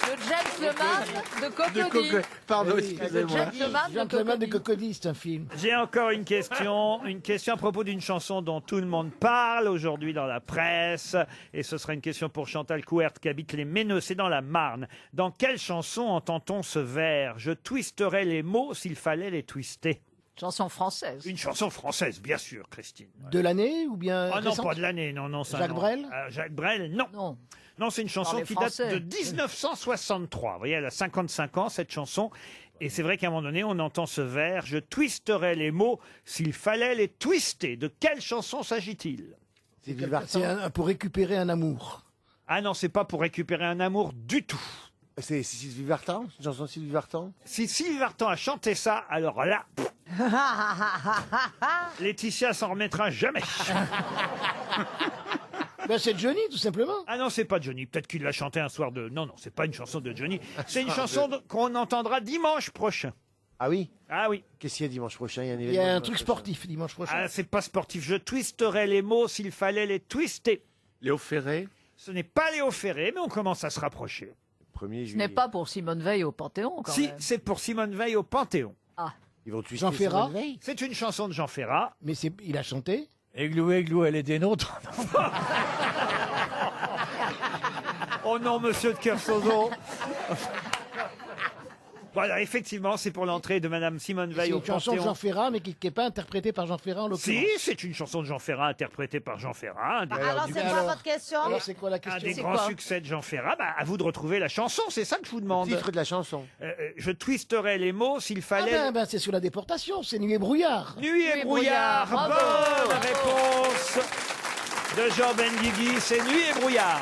Le gentleman de Cocody. Pardon, Oui, excusez-moi. Gentleman de Cocody, c'est un film. J'ai encore une question à propos d'une chanson dont tout le monde parle aujourd'hui dans la presse. Et ce sera une question pour Chantal Couert qui habite les Méneux, c'est dans la Marne. Dans quelle chanson entend-on ce vers? Je twisterais les mots s'il fallait les twister. Chanson française. Une chanson française, bien sûr, Christine. De l'année ou bien Ah non, récente pas de l'année, non. Ça, Jacques non. Brel Jacques Brel, non. Non. Non, c'est une chanson Parlez qui date français. de 1963. Vous voyez, elle a 55 ans, cette chanson. Et c'est vrai qu'à un moment donné, on entend ce vers. Je twisterais les mots s'il fallait les twister. De quelle chanson s'agit-il? C'est Vivartan. C'est pour récupérer un amour. Ah non, c'est pas pour récupérer un amour du tout. C'est Sylvie Vartan, une chanson de Sylvie Vartan. Si Sylvie Vartan a chanté ça, alors là, Laetitia s'en remettra jamais. Ben, c'est Johnny, tout simplement. Ah non, c'est pas Johnny. Peut-être qu'il l'a chanté un soir de... Non, c'est pas une chanson de Johnny. C'est une chanson qu'on entendra dimanche prochain. Ah oui. Ah oui. Qu'est-ce qu'il y a dimanche prochain? Il y a un Il y événement a un dimanche truc prochain. sportif dimanche prochain. Ah, c'est pas sportif. Je twisterais les mots s'il fallait les twister. Léo Ferré. Ce n'est pas Léo Ferré, mais on commence à se rapprocher. 1er Ce n'est pas pour Simone Veil au Panthéon, quand Si, même. c'est pour Simone Veil au Panthéon. Ah. Ils vont twister Jean Ferrat. Simone Veil. C'est une chanson de Jean Ferrat. Mais il a chanté. Églou, églou, elle est des nôtres. Oh non, monsieur de Kersozo. Voilà, effectivement, c'est pour l'entrée de Madame Simone C'est Veil au une chanson de Panthéon. Jean Ferrat, mais qui n'est pas interprétée par Jean Ferrat en l'occurrence. Si, c'est une chanson de Jean Ferrat interprétée par Jean Ferrat. Un des, Alors, c'est quoi votre question? Alors, c'est quoi la un question des C'est grands quoi succès de Jean Ferrat. Bah, à vous de retrouver la chanson, c'est ça que je vous demande. Titre de la chanson. Je twisterais les mots s'il Ah fallait... ben, c'est sur la déportation, c'est Nuit et brouillard. Nuit et brouillard. Bravo. Bonne réponse de Jean Benguigui. C'est Nuit et brouillard.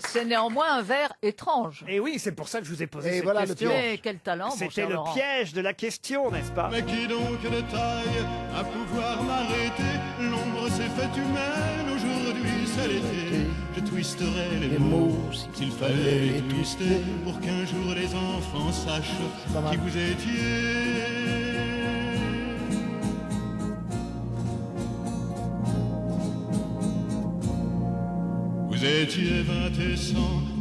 C'est néanmoins un vers étrange. Et oui, c'est pour ça que je vous ai posé Et cette voilà le question. Mais quel talent, mon C'était cher le Laurent. piège de la question, n'est-ce pas? Mais qui donc de taille à pouvoir m'arrêter? L'ombre s'est faite humaine, aujourd'hui c'est l'été. Je twisterai les mots s'il fallait les twister, pour qu'un jour les enfants sachent qui vous étiez. Vous étiez 20 et 100,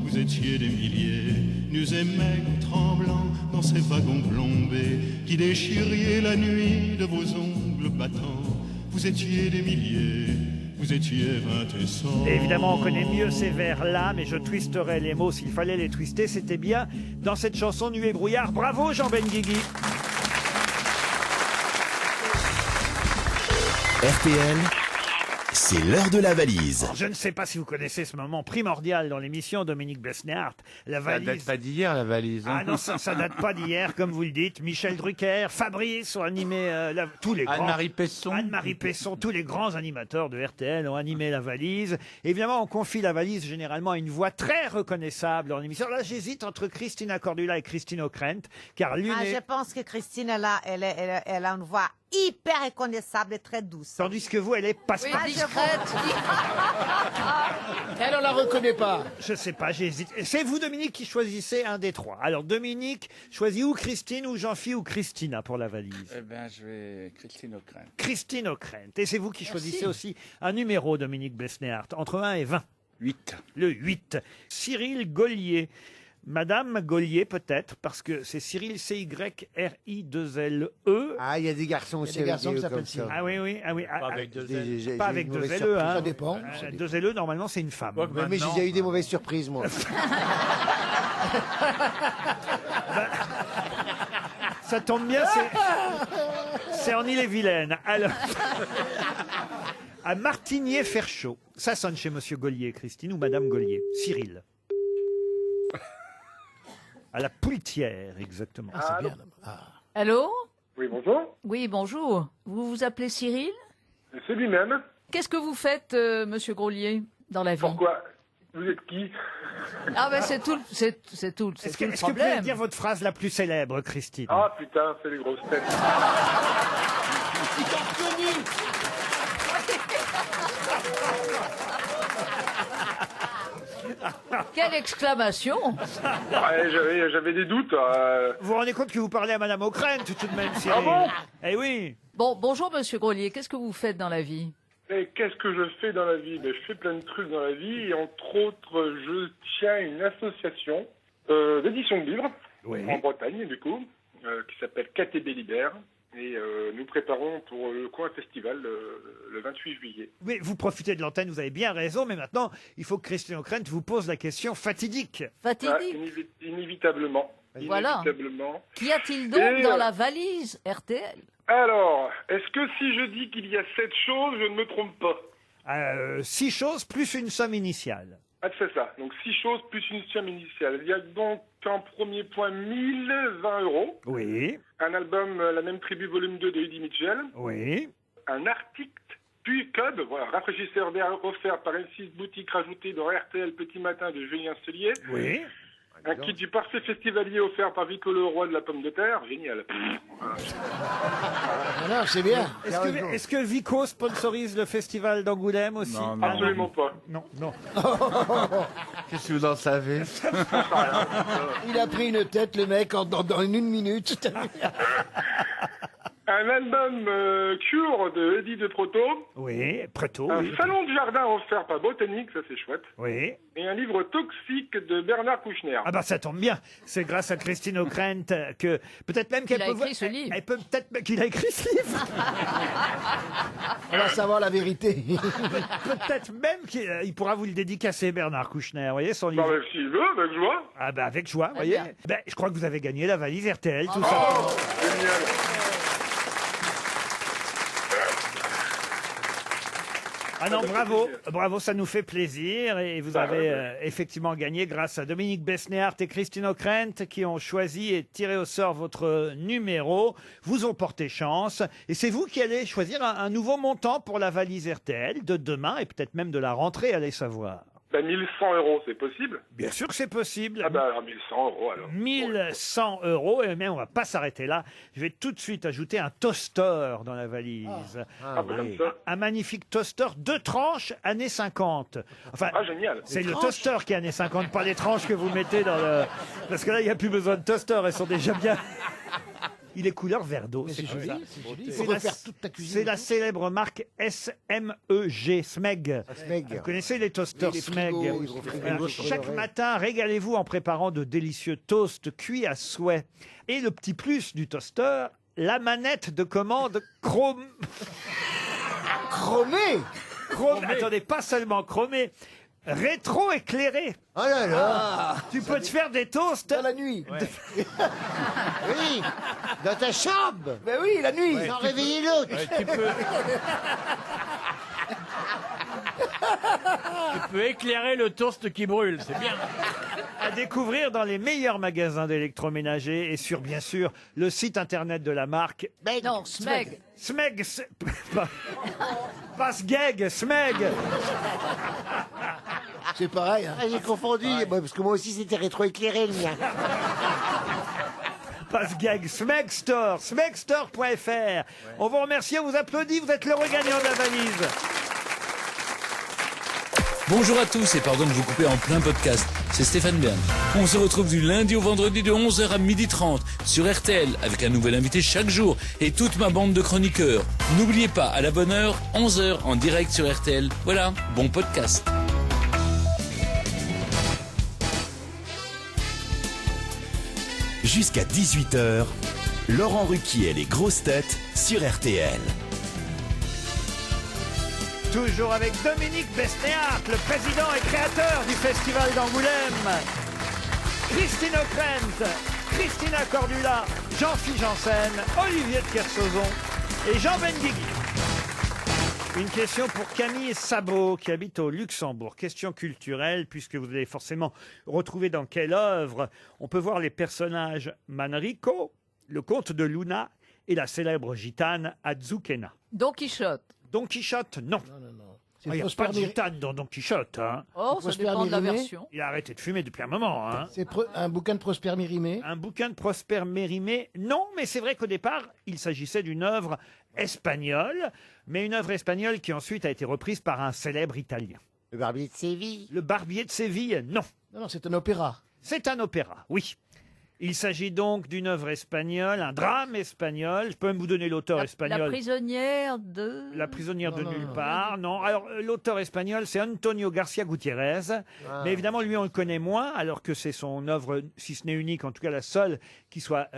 vous vous étiez des milliers, nus et maigres, tremblants, dans ces wagons plombés, qui déchiriez la nuit de vos ongles battants. Vous étiez des milliers, vous étiez 20 et 100. Et évidemment, on connaît mieux ces vers-là, mais je twisterai les mots s'il fallait les twister. C'était bien dans cette chanson Nuit et brouillard. Bravo, Jean Benguigui. RTL, c'est l'heure de la valise. Je ne sais pas si vous connaissez ce moment primordial dans l'émission Dominique Besnéard. La valise. Ça date pas d'hier, la valise. Hein. Ah non, ça date pas d'hier, comme vous le dites. Michel Drucker, Fabrice ont animé tous les grands. Anne-Marie Pesson. Anne-Marie Pesson, tous les grands animateurs de RTL ont animé la valise. Évidemment, on confie la valise généralement à une voix très reconnaissable dans l'émission. Là, j'hésite entre Christina Cordula et Christine O'Krent, car l'une Je pense que Christine, elle a une voix hyper reconnaissable et très douce. Tandis que vous, elle est passe-passe. Discrète. Elle, on la reconnaît pas. Je sais pas, j'hésite. C'est vous, Dominique, qui choisissez un des trois. Alors, Dominique choisit ou Christine, ou Jean-Philippe, ou Christina pour la valise. Eh bien, je vais Christine O'Krent. Christine O'Krent. Et c'est vous qui choisissez aussi un numéro, Dominique Besnéard, entre 1 et 20. 8. Le 8. Cyril Gaulier. Madame Gaulier, peut-être, parce que c'est Cyril C-Y-R-I-2-L-E. Ah, il y a des garçons aussi. Il y a des garçons avec qui des s'appellent comme ça. Ah oui, oui. Ah, oui. Pas avec deux L. Pas avec deux L-E, hein. Ça dépend. 2 L-E, normalement, c'est une femme. Ouais, Mais j'ai déjà eu des mauvaises surprises, moi. Ça tombe bien, c'est en Ille-et-Vilaine. Alors, à Martigny-Ferchaud. Ça sonne chez Monsieur Gaulier, Christine, ou Madame Gaulier. Cyril. À la Poultière, exactement. Ah, c'est bien. Allô? Oui, bonjour. Oui, bonjour. Vous vous appelez Cyril? C'est lui-même. Qu'est-ce que vous faites, monsieur Grolier, dans la vie? Pourquoi? Vous êtes qui? Ah ben c'est tout, c'est tout, Est-ce tout que, le est-ce que vous pouvez problème. dire votre phrase la plus célèbre, Christine? Ah putain, c'est les grosses têtes. Quelle exclamation! Ouais, j'avais des doutes. Vous vous rendez compte que vous parlez à Madame O'Krent, tout de même, Cyril? Ah bon? Eh oui. Bon, bonjour monsieur Grolier, qu'est-ce que vous faites dans la vie? Et qu'est-ce que je fais dans la vie? Je fais plein de trucs dans la vie et entre autres, je tiens une association d'édition de livres en Bretagne, du coup, qui s'appelle KTB Libère. Et nous préparons pour le Coin Festival le 28 juillet. Oui, vous profitez de l'antenne, vous avez bien raison, mais maintenant, il faut que Christine O'Krent vous pose la question fatidique. Fatidique. Inévitablement. Voilà. Inévitablement. Qu'y a-t-il donc Et, dans la valise RTL? Alors, est-ce que si je dis qu'il y a 7 choses, je ne me trompe pas? 6 choses plus une somme initiale. Ah, c'est ça. Donc 6 choses plus une somme initiale. Il y a donc en premier point 1020 €. Oui. Un album La même tribu volume 2 de Eddie Mitchell. Oui. Un article puis code, voilà, rafraîchisseur d'air offert par M6 boutique rajoutée dans RTL Petit Matin de Julien Cellier. Oui. Un kit du parfait festivalier offert par Vico le roi de la pomme de terre. Génial. Ah non, c'est bien. Est-ce que Vico sponsorise le festival d'Angoulême aussi? Non, Absolument pas. Non, non. Qu'est-ce que vous en savez? Il a pris une tête, le mec, dans une minute. Un album Cure de Eddie de Proto. Oui, Proto. Un Oui. salon de jardin offert par Botanique, ça c'est chouette. Oui. Et un livre toxique de Bernard Kouchner. Ah bah ça tombe bien. C'est grâce à Christine O'Krent que peut-être même qu'elle Il a peut écrit ce livre. Elle peut peut-être qu'il a écrit ce livre. On va savoir la vérité. Peut-être même qu'il pourra vous le dédicacer, Bernard Kouchner. Vous voyez son livre. Bah, s'il veut, avec joie. Ah bah avec joie, vous voyez. bien. Ben, je crois que vous avez gagné la valise RTL, tout ça. Oh, génial. Ah non, Ça fait bravo, plaisir. bravo, ça nous fait plaisir. Et vous avez effectivement gagné grâce à Dominique Besnéard et Christine O'Krent qui ont choisi et tiré au sort votre numéro. Vous ont porté chance. Et c'est vous qui allez choisir un nouveau montant pour la valise RTL de demain et peut-être même de la rentrée, allez savoir. Bah, 1100 €, c'est possible? Bien sûr que c'est possible. Ah bah alors 1100 € alors. 1100 €, et même on va pas s'arrêter là. Je vais tout de suite ajouter un toaster dans la valise. Ah, bah, comme ça. Un magnifique toaster, 2 tranches années 50. Enfin, Ah, génial. c'est le toaster qui est années 50, pas les tranches que vous mettez dans le... Parce que là, il n'y a plus besoin de toaster, elles sont déjà bien... Il est couleur vert d'eau. C'est joli, ça. c'est joli. Il C'est faut la- refaire toute ta cuisine. C'est la célèbre marque SMEG, SMEG. Smeg. Vous connaissez les toasters Les SMEG. frigos, les frigos Voilà. Chaque colorés. matin, régalez-vous en préparant de délicieux toasts cuits à souhait. Et le petit plus du toaster, la manette de commande chrome. Chromé. Attendez, pas seulement chromé, rétro-éclairé. Oh là là. Tu peux te faire des toasts Dans la nuit. Oui. Dans ta chambre. Ben oui, la nuit. Sans réveiller l'autre. Tu peux éclairer le toast qui brûle, c'est bien. à découvrir dans les meilleurs magasins d'électroménager et sur, bien sûr, le site internet de la marque. Non, Smeg. Smeg. Pas Sgeg, Smeg. C'est pareil. Hein. Ah, j'ai confondu, parce que moi aussi c'était rétroéclairé le mien. Pas Sgeg, Smeg Store, smegstore.fr. On vous remercie, on vous applaudit, vous êtes l'heureux gagnant de la valise. Bonjour à tous et pardon de vous couper en plein podcast, c'est Stéphane Bern. On se retrouve du lundi au vendredi de 11h à 12h30 sur RTL avec un nouvel invité chaque jour et toute ma bande de chroniqueurs. N'oubliez pas, à la bonne heure, 11h en direct sur RTL. Voilà, bon podcast. Jusqu'à 18h, Laurent Ruquier et les grosses têtes sur RTL. Toujours avec Dominique Besnéard, le président et créateur du Festival d'Angoulême. Christine O'Krent, Christina Cordula, Jean-Philippe Janssen, Olivier de Kersauzon et Jean Benguigui. Une question pour Camille Sabot, qui habite au Luxembourg. Question culturelle, puisque vous allez forcément retrouver dans quelle œuvre on peut voir les personnages Manrico, le comte de Luna et la célèbre gitane Azucena. Don Quichotte. Don Quichotte, non. C'est Il n'y a Prosper pas de gitane dans Don Quichotte. Hein. Oh, ça Prosper dépend de la Mérimée. version. Il a arrêté de fumer depuis un moment. Hein. C'est un bouquin de Prosper Mérimée. Un bouquin de Prosper Mérimée, non, mais c'est vrai qu'au départ, il s'agissait d'une œuvre espagnole, mais une œuvre espagnole qui ensuite a été reprise par un célèbre Italien. Le Barbier de Séville. Le Barbier de Séville, non. Non, c'est un opéra. C'est un opéra, oui. Il s'agit donc d'une œuvre espagnole, un drame espagnol. Je peux même vous donner l'auteur espagnol. La prisonnière de... La prisonnière de nulle part, non. Alors, l'auteur espagnol, c'est Antonio Garcia Gutiérrez. Mais évidemment, lui, on le connaît moins, alors que c'est son œuvre, si ce n'est unique, en tout cas la seule, qui soit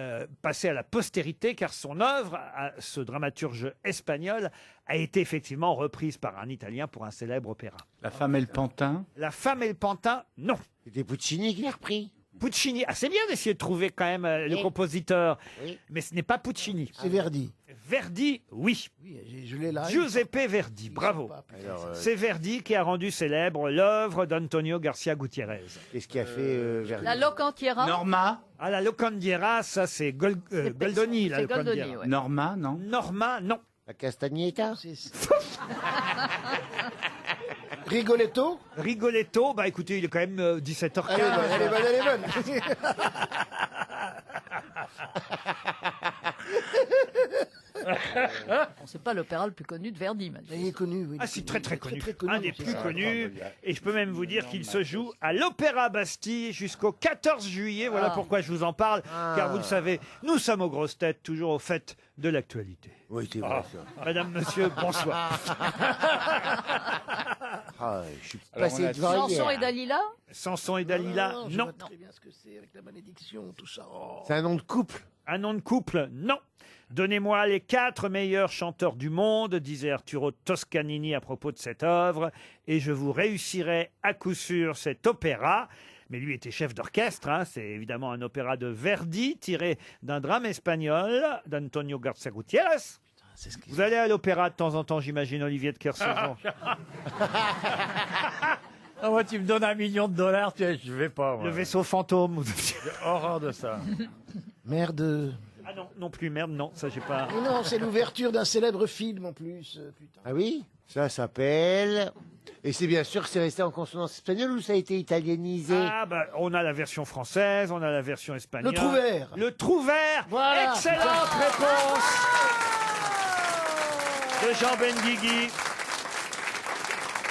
passée à la postérité, car son œuvre, ce dramaturge espagnol, a été effectivement reprise par un Italien pour un célèbre opéra. La femme et le pantin. La femme et le pantin, non. C'était Puccini qui l'a repris. Puccini, ah, c'est bien d'essayer de trouver quand même le compositeur, mais ce n'est pas Puccini. C'est Verdi. Verdi, oui. Oui, je l'ai là. Giuseppe Verdi, bravo. C'est Verdi qui a rendu célèbre l'œuvre d'Antonio Garcia Gutiérrez. Qu'est-ce qui a fait Verdi? La Locantiera. Norma. Ah, la Locandiera, ça c'est Goldoni, la c'est Goldoni, Locandiera. ouais. Norma, non. Norma, non. La Castagnetta. Rigoletto. Rigoletto, bah écoutez, il est quand même 17h15. Elle est bonne, elle est bonne, elle est bonne. C'est pas l'opéra le plus connu de Verdi, maintenant. Il est connu, oui. Ah si, très très connu. très connu, Un des c'est plus ça. connus. Et je peux même vous dire qu'il se joue à l'Opéra Bastille jusqu'au 14 juillet. Voilà pourquoi je vous en parle. Car vous le savez, nous sommes aux grosses têtes, toujours au fait de l'actualité. Oui, c'est vrai ça. Madame, monsieur, bonsoir. Ah, je suis Alors, passé on a devant Samson hier. et Dalila. Samson et Dalila, je non. vois très bien ce que c'est avec la malédiction, tout ça. Oh. C'est un nom de couple. Un nom de couple, non. Donnez-moi les 4 meilleurs chanteurs du monde, disait Arturo Toscanini à propos de cette œuvre, et je vous réussirai à coup sûr cet opéra. Mais lui était chef d'orchestre, hein. C'est évidemment un opéra de Verdi, tiré d'un drame espagnol d'Antonio Garcia Gutiérrez. Vous allez à l'opéra de temps en temps, j'imagine, Olivier de Kersauzon. Ah, moi, tu me donnes $1 million, tu sais, je vais pas. Moi. Le vaisseau fantôme. J'ai horreur de ça. Merde. Ah non, non plus, merde, non, ça j'ai pas... Mais non, c'est l'ouverture d'un célèbre film en plus. Putain. Ah oui. Ça s'appelle. Et c'est bien sûr que c'est resté en consonance espagnole ou ça a été italienisé? Ah bah, on a la version française, on a la version espagnole. Le Trouvert. Le Trouvert. Voilà. Excellente réponse de Jean Benguigui.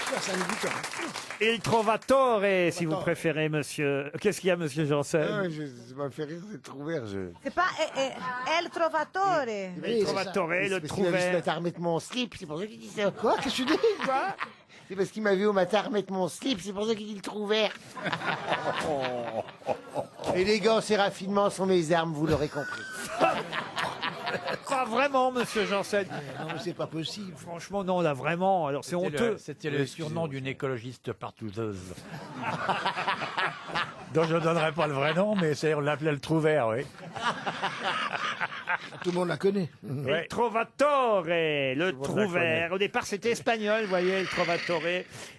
Ça me dit Il Trovatore, si vous préférez, monsieur. Qu'est-ce qu'il y a, monsieur Janssen? Ça m'a fait rire de Trouvert. C'est pas El Trovatore. Il Trovatore, le Parce qu'il m'a vu ce Trouvert. matin remettre mon slip, c'est pour ça qu'il dit ça. Quoi? Qu'est-ce que tu dis? Quoi? C'est parce qu'il m'a vu au matin remettre mon slip, c'est pour ça qu'il dit le Trouvert. Élégance et raffinement sont mes armes, vous l'aurez compris. Pas vraiment, monsieur Janssen. Non, mais c'est pas possible. Franchement, non, là, vraiment. Alors, c'est honteux. C'était le surnom d'une écologiste partouzeuse. dont je ne donnerai pas le vrai nom, mais on l'appelait le Trouvert, oui. Tout le monde la connaît. Il Trovatore, le Trouvert. Au départ, c'était espagnol, vous voyez, il Trovatore.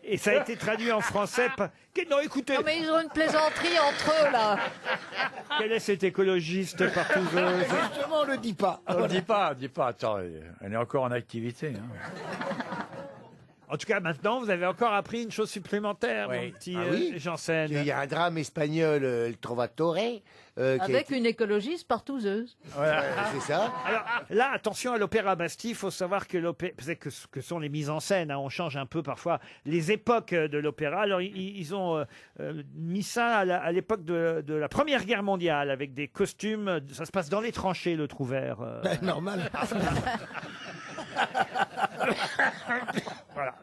Et ça a été traduit en français par... Non, écoutez... Non, mais ils ont une plaisanterie entre eux, là. Quel est cet écologiste partouzeuse? Justement, on le dit pas. On le dit pas, attends, elle est encore en activité. Hein. En tout cas, maintenant, vous avez encore appris une chose supplémentaire, Oui. mon petit Ah oui Janssen. Il y a un drame espagnol, le Trovatore. Avec une écologiste partouzeuse. Voilà. C'est ça. Alors là, attention à l'Opéra Bastille, il faut savoir que l'opéra, que sont les mises en scène, hein, on change un peu parfois les époques de l'opéra. Alors ils ont mis ça à l'époque de la Première Guerre mondiale avec des costumes. Ça se passe dans les tranchées, le Trouvert. Normal. Voilà.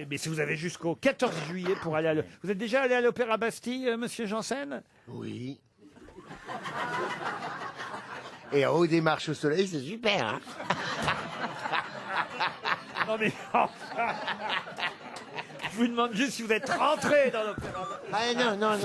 Mais si vous avez jusqu'au 14 juillet pour aller à Vous êtes déjà allé à l'Opéra Bastille, monsieur Janssen? Oui. Et en haut des marches au soleil, c'est super, hein. Non mais... Je vous demande juste si vous êtes rentré dans l'Opéra Bastille. Ah non.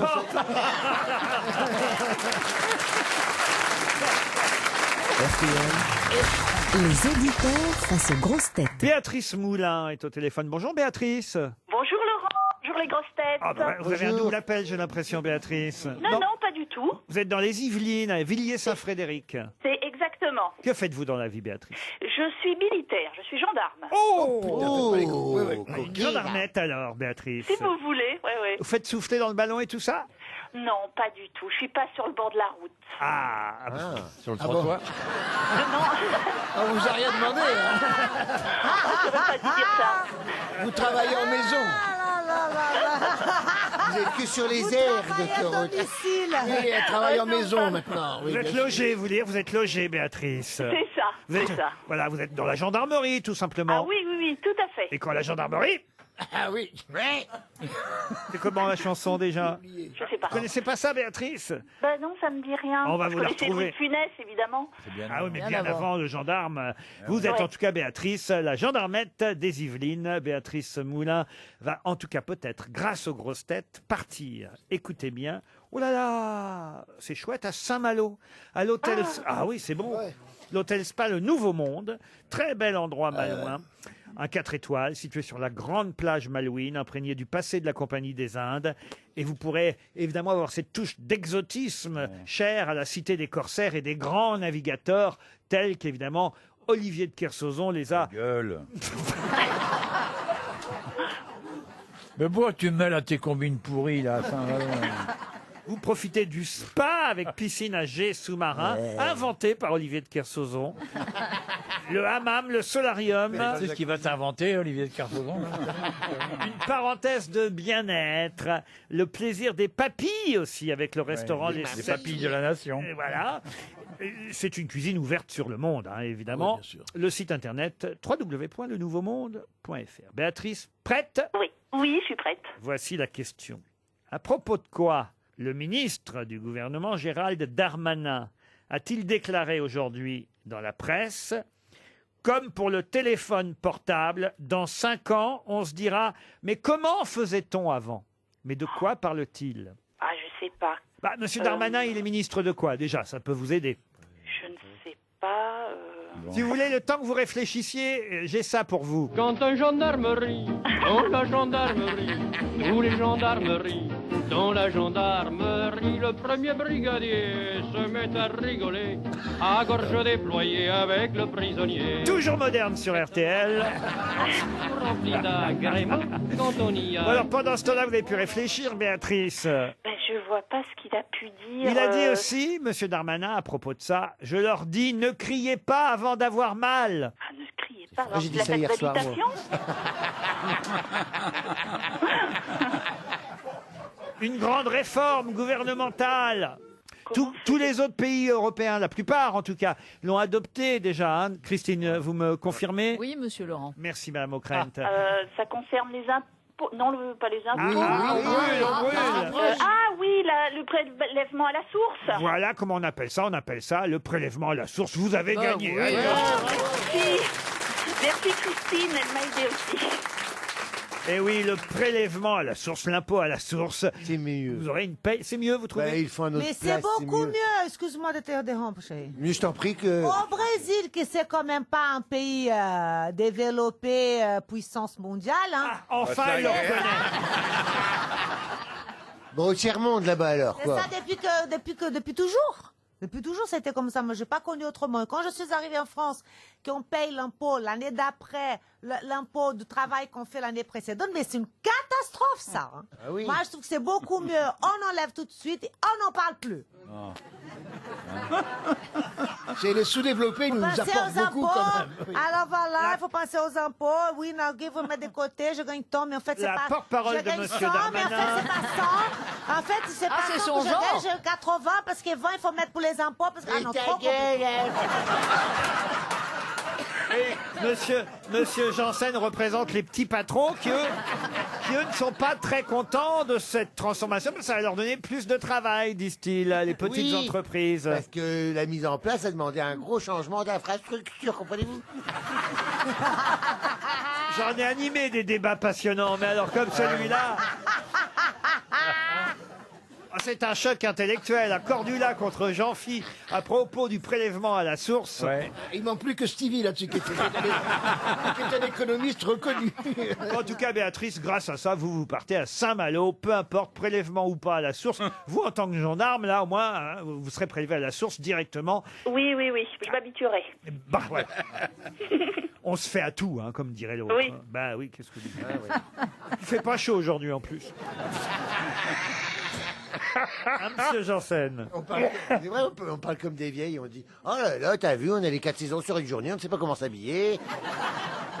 Les auditeurs face aux grosses têtes. Béatrice Moulin est au téléphone. Bonjour Béatrice. Bonjour Laurent, bonjour les grosses têtes. Ah bah, vous avez un double appel, j'ai l'impression, Béatrice. Non, pas du tout. Vous êtes dans les Yvelines, à Villiers-Saint-Frédéric. C'est exactement. Que faites-vous dans la vie, Béatrice? Je suis militaire, je suis gendarme. Une gendarmette alors, Béatrice. Si vous voulez, ouais. Vous faites souffler dans le ballon et tout ça? Non, pas du tout. Je suis pas sur le bord de la route. Sur le trottoir. On vous a rien demandé. Hein. Je pas dû dire ça. Vous travaillez en maison. Vous êtes que sur les airs, docteur. Oui, elle travaille en maison maintenant. Oui, Vous êtes logé, vous êtes logé, Béatrice. C'est ça, Vous c'est ça. Voilà, vous êtes dans la gendarmerie, tout simplement. Ah oui, tout à fait. Et quand la gendarmerie... Ah oui. C'est comment la chanson déjà? Je sais pas. Vous connaissez pas ça, Béatrice? Ben non, ça me dit rien. On va vous la Je connaissais retrouver. Louis de Funès, évidemment. Ah oui, mais Bien bien avant. avant le gendarme. Vous êtes en tout cas Béatrice, la gendarmette des Yvelines. Béatrice Moulin va en tout cas peut-être, grâce aux grosses têtes, partir. Écoutez bien. Oh là là, c'est chouette à Saint-Malo, à l'hôtel. Ah oui, c'est bon. L'hôtel Spa Le Nouveau Monde, très bel endroit malouin. Un 4 étoiles situé sur la grande plage malouine, imprégné du passé de la Compagnie des Indes. Et vous pourrez évidemment avoir cette touche d'exotisme chère à la cité des corsaires et des grands navigateurs, tels qu'évidemment Olivier de Kersauzon les a... Gueule. Mais pourquoi tu me mêles à tes combines pourries, là? Vous profitez du spa avec piscine à jet sous-marin, inventé par Olivier de Kersauzon. Le hammam, le solarium. C'est ce qui va t'inventer, Olivier de Kersauzon. Une parenthèse de bien-être, le plaisir des papilles aussi avec le restaurant les papilles de la nation. Et voilà. C'est une cuisine ouverte sur le monde, hein, évidemment. Oui, bien sûr. Le site internet www.lenouveaumonde.fr. Béatrice, prête? Oui, je suis prête. Voici la question. À propos de quoi le ministre du gouvernement, Gérald Darmanin, a-t-il déclaré aujourd'hui dans la presse: comme pour le téléphone portable, dans 5 ans, on se dira « Mais comment faisait-on avant ?» Mais de quoi parle-t-il? Ah, je sais pas. Monsieur Darmanin, il est ministre de quoi? Déjà, ça peut vous aider. Je ne sais pas. Si vous voulez, le temps que vous réfléchissiez, j'ai ça pour vous. Quand un gendarmerie, dans la gendarmerie, tous les gendarmeries, dans la gendarmerie, le premier brigadier se met à rigoler, à gorge déployée avec le prisonnier. Toujours moderne sur RTL. Rempli d'agréments, quand on y a... Alors pendant ce temps-là, vous avez pu réfléchir, Béatrice. Je vois pas ce qu'il a pu dire. Il a dit aussi, monsieur Darmanin, à propos de ça, je leur dis, ne criez pas avant d'avoir mal. Ne criez pas. Moi, j'ai dit ça hier soir, moi. Une grande réforme gouvernementale. Tous les autres pays européens, la plupart en tout cas, l'ont adopté déjà. Hein. Christine, vous me confirmez? Oui, monsieur Laurent. Merci, Madame Ockrent. Ça concerne les impôts. Non, pas les impôts. Le prélèvement à la source. Voilà comment on appelle ça. On appelle ça le prélèvement à la source. Vous avez gagné. Oui. Merci Christine, elle m'a aidé aussi. Et oui, le prélèvement à la source, l'impôt à la source. C'est mieux. Vous aurez une paye. C'est mieux, vous trouvez? Il faut un autre Mais c'est beaucoup mieux. Excuse-moi de te interrompre, chérie. Mieux, je t'en prie que... Au Brésil, qui c'est quand même pas un pays développé, puissance mondiale. Hein. Enfin, il le reconnaît. Bon, au tiers-monde là-bas alors, C'est quoi. ça depuis toujours. Depuis toujours, c'était comme ça. Moi, j'ai pas connu autrement. Quand je suis arrivée en France, qu'on paye l'impôt l'année d'après, l'impôt du travail qu'on fait l'année précédente, mais c'est une catastrophe, ça. Hein. Ah oui. Moi, je trouve que c'est beaucoup mieux. On enlève tout de suite et on n'en parle plus. C'est les sous-développés, ils nous Penser apportent aux beaucoup impôts. quand même. Oui. Alors voilà, il faut penser aux impôts. Oui, Nagui, vous me mettez de côté, je gagne tant, mais en fait, c'est La pas... porte-parole je de gagne Monsieur 100, mais en Darmanin. fait, c'est pas 100. En fait, c'est pas c'est 100 son que je genre. gagne, j'ai 80, parce que 20, il faut mettre pour les impôts, parce que... Ah non, ta trop compliqué. Monsieur Janssen représente les petits patrons qui, eux, ne sont pas très contents de cette transformation, parce que ça va leur donner plus de travail, disent-ils, les petites Oui, entreprises. Parce que la mise en place a demandé un gros changement d'infrastructure, comprenez-vous? J'en ai animé des débats passionnants, mais alors comme celui-là... Ah, c'est un choc intellectuel. À Cordula contre Jean-Phi à propos du prélèvement à la source. Il manque plus que Stevie là-dessus, qui est un économiste reconnu. En tout cas, Béatrice, grâce à ça, vous partez à Saint-Malo, peu importe, prélèvement ou pas à la source. Vous, en tant que gendarme, là, au moins, hein, vous serez prélevé à la source directement. Oui, je m'habituerai. Bah, ouais. On se fait à tout, hein, comme dirait l'autre. Oui. Bah oui, qu'est-ce que vous dites? Il fait pas chaud aujourd'hui, en plus. Hein, monsieur Janssen. C'est vrai, on parle comme des vieilles, on dit « Oh là là, t'as vu, on a les 4 saisons sur une journée, on ne sait pas comment s'habiller.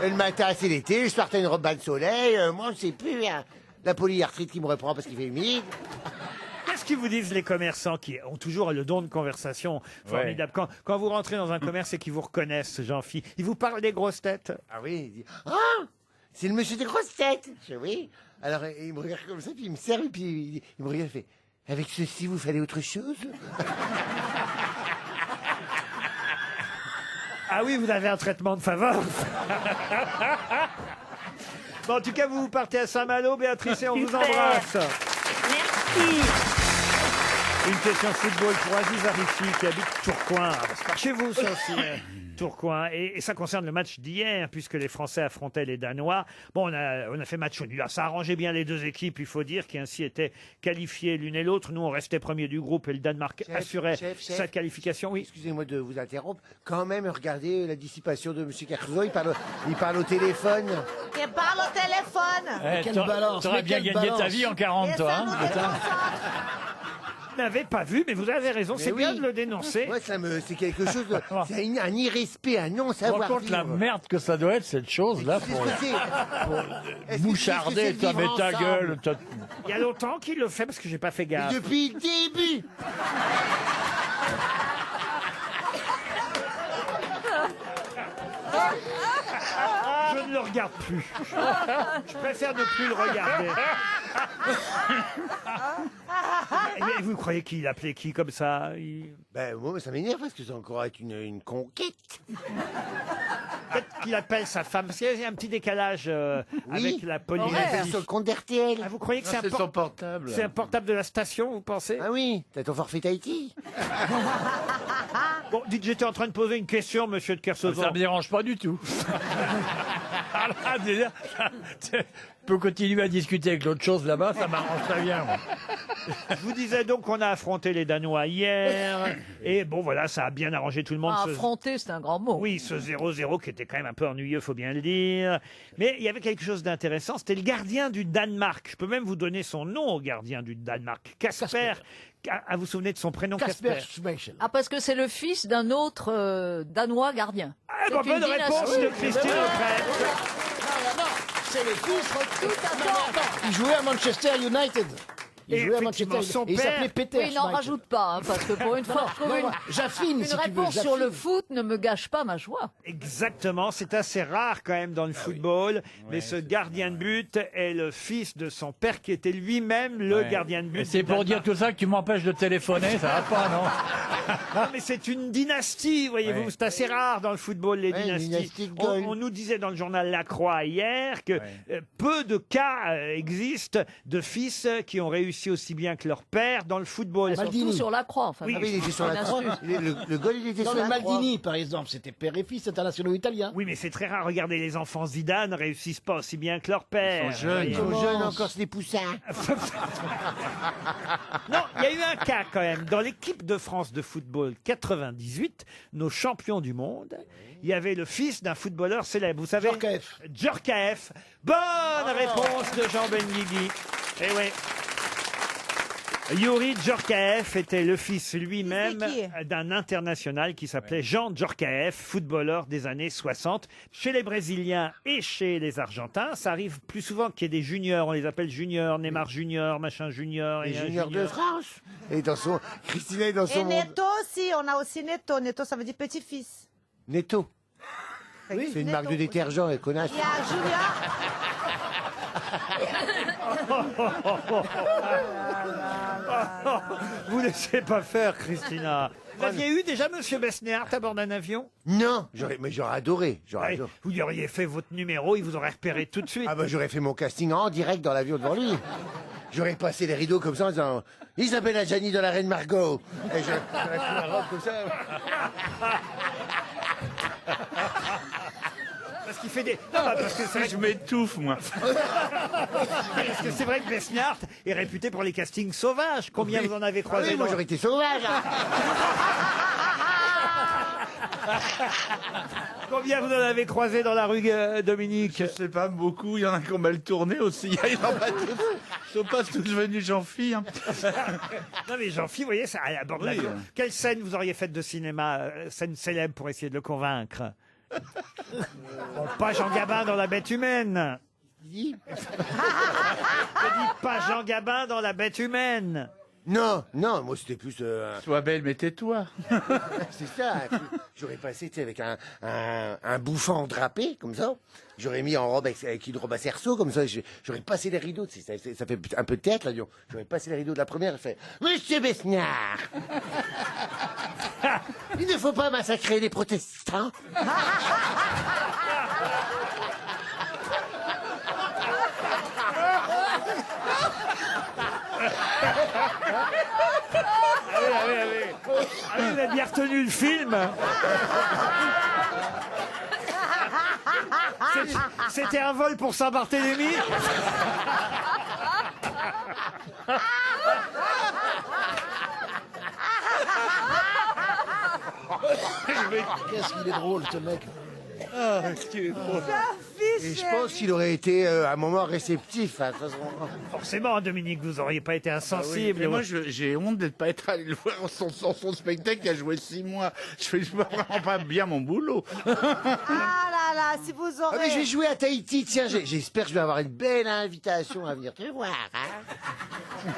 Le matin, c'est l'été, je sortais une robe bain de soleil, moi, on ne sais plus. Hein. La polyarthrite qui me reprend parce qu'il fait humide. » Qu'est-ce qu'ils vous disent, les commerçants qui ont toujours le don de conversation formidable? Quand vous rentrez dans un commerce et qu'ils vous reconnaissent, Jean-Phi, ils vous parlent des grosses têtes? Ah oui, il dit « Ah, c'est le monsieur des grosses têtes !» Je dis « Oui. » Alors, il me regarde comme ça, puis il me serve, et puis il me regarde, il fait « Avec ceci, vous fallait autre chose ?» Ah oui, vous avez un traitement de faveur. Bon, en tout cas, vous partez à Saint-Malo, Béatrice, et on vous embrasse. Merci. Une question de football pour Aziz Arifi qui habite Tourcoing. Ah, bah, c'est par chez vous, ça aussi. Tourcoing. Et ça concerne le match d'hier, puisque les Français affrontaient les Danois. Bon, on a fait match nul. Ça arrangeait bien les deux équipes, il faut dire, qui ainsi étaient qualifiées l'une et l'autre. Nous, on restait premier du groupe et le Danemark assurait sa qualification. Oui. Excusez-moi de vous interrompre. Quand même, regardez la dissipation de M. Carcozo. Il parle au téléphone. Il parle au téléphone. Quelle balance, T'aurais mais bien quelle gagné ta balance. vie en 40, Et toi. ça Hein, nous putain. Vous n'avez pas vu, mais vous avez raison. C'est bien de le dénoncer. Moi, c'est quelque chose de... C'est un irrespect, un Tu te rends non-savoir compte la vivre. merde que ça doit être, cette chose-là, Qu'est-ce pour que c'est boucharder, Est-ce que mais ta vivre gueule. Il y a longtemps qu'il le fait parce que j'ai pas fait gaffe. Depuis le début. Je ne le regarde plus. Je préfère ne plus le regarder. Et vous croyez qu'il appelait qui comme ça? Ben, moi, ça m'énerve parce que c'est encore être une conquête. Peut-être qu'il appelle sa femme, parce qu'il y a un petit décalage avec la police. Il appelle sur le compte d'RTL. Ah, vous croyez que Non, c'est c'est son portable. C'est un portable de la station, vous pensez? Ah oui, t'as ton forfait Tahiti. Bon, dites, j'étais en train de poser une question, monsieur de Kersauzon. Ça me dérange pas du tout. Ah, déjà, tu peux continuer à discuter avec l'autre chose là-bas, ça m'arrange très bien. Moi. Je vous disais donc qu'on a affronté les Danois hier. Et bon, voilà, ça a bien arrangé tout le monde. Affronter, c'est un grand mot. Oui, ce 0-0 qui était quand même un peu ennuyeux, faut bien le dire. Mais il y avait quelque chose d'intéressant, c'était le gardien du Danemark. Je peux même vous donner son nom au gardien du Danemark. Casper. Ah, vous vous souvenez de son prénom? Casper Casper. Schmeichel. Ah, parce que c'est le fils d'un autre Danois gardien. Ah, C'est bah, une bonne réponse dynastie. de Christine O'Krent. c'est le fils. Tout Non, mais attends, il jouait à Manchester United. Il Et jouait à effectivement, Manchester son et il s'appelait père- Peter Oui, n'en Schmeichel. rajoute pas, hein, parce que pour une fois, je trouve non, une, j'affine, une si tu veux, réponse sur le j'affine. foot ne me gâche pas ma joie. Exactement, c'est assez rare quand même dans le football, mais ce gardien de but est le fils de son père qui était lui-même le Ouais. gardien de but. Et c'est du pour dire Danemark. tout ça que tu m'empêches de téléphoner, ça va pas, non? Non, mais c'est une dynastie, voyez-vous. Ouais. C'est assez rare dans le football, les Ouais, une dynasties. dynastie de On, Gaulle. on nous disait dans le journal La Croix hier que peu de cas existent de fils qui ont réussi aussi bien que leur père dans le football. Surtout sur la croix. Enfin, Oui, Ah oui, il était sur la une croix. astuce. Le goal, il était Non, sur mais la croix. Maldini, par exemple, c'était père et fils internationaux italiens. Oui, mais c'est très rare. Regardez, les enfants Zidane ne réussissent pas aussi bien que leur père. Ils sont jeunes. Ils sont jeunes encore, c'est des poussins. Non, il y a eu un cas quand même. Dans l'équipe de France de football 98, nos champions du monde, il y avait le fils d'un footballeur célèbre. Vous savez Djorkaeff. Djorkaeff. Bonne réponse de Jean Benguigui. Eh oui. Yuri Djorkaeff était le fils lui-même C'est qui d'un international qui s'appelait Jean Djorkaeff, footballeur des années 60. Chez les Brésiliens et chez les Argentins, ça arrive plus souvent qu'il y ait des juniors. On les appelle juniors, Neymar junior, machin junior. Les et un juniors de France. Et dans son, Christina est dans Et son monde. Neto aussi, on a aussi Neto. Neto, ça veut dire petit-fils. Netto. Oui, C'est une marque de détergent, elle connasse. Il y a Junior. Vous laissez pas faire, Christina. Vous aviez eu déjà Monsieur Besnéard à bord d'un avion? Non, mais j'aurais adoré. Ouais, vous lui auriez fait votre numéro, il vous aurait repéré tout de suite. Ah bah j'aurais fait mon casting en direct dans l'avion devant lui. J'aurais passé les rideaux comme ça en disant Isabelle Adjani de la Reine Margot. Et j'aurais pris la robe comme ça. Parce qu'il fait des. Non, bah, parce que c'est vrai Je m'étouffe, moi. Parce que c'est vrai que Besnéard est réputé pour les castings sauvages. Combien vous en avez Ah croisé oui, moi dans- j'aurais été sauvage. Combien vous en avez croisé dans la rue, Dominique? Je sais pas, beaucoup. Il y en a qui ont mal tourné aussi. Ils sont pas tous devenus Jean-Phi. Hein. Non mais Jean-Phi, vous voyez, ça à bord de l'avion. Oui. Quelle scène vous auriez faite de cinéma, scène célèbre pour essayer de le convaincre? Bon, pas Jean Gabin dans La Bête Humaine. Je dis pas Jean Gabin dans La Bête Humaine. Non, non, moi c'était plus. Sois belle, mais tais-toi. C'est ça. J'aurais passé tu sais, avec un bouffant drapé, comme ça. J'aurais mis en robe avec une robe à cerceau, comme ça. J'aurais passé les rideaux. Tu sais, ça fait un peu de théâtre, l'avion. J'aurais passé les rideaux de la première et fait Monsieur Besnard il ne faut pas massacrer les protestants. Allez. Ah oui, vous avez bien retenu le film. C'était un vol pour Saint-Barthélemy. Qu'est-ce qu'il est drôle, ce mec. Ah, qu'il est drôle. Et je pense qu'il aurait été à un moment réceptif. Hein, de toute façon. Forcément, Dominique, vous auriez pas été insensible. Mais moi, j'ai honte de ne pas être allé le voir son spectacle qui a joué 6 mois. Je fais vraiment pas bien mon boulot. Ah là là, si vous Ah, aurez... mais je vais jouer à Tahiti, tiens, j'espère que je vais avoir une belle invitation à venir te voir. Hein.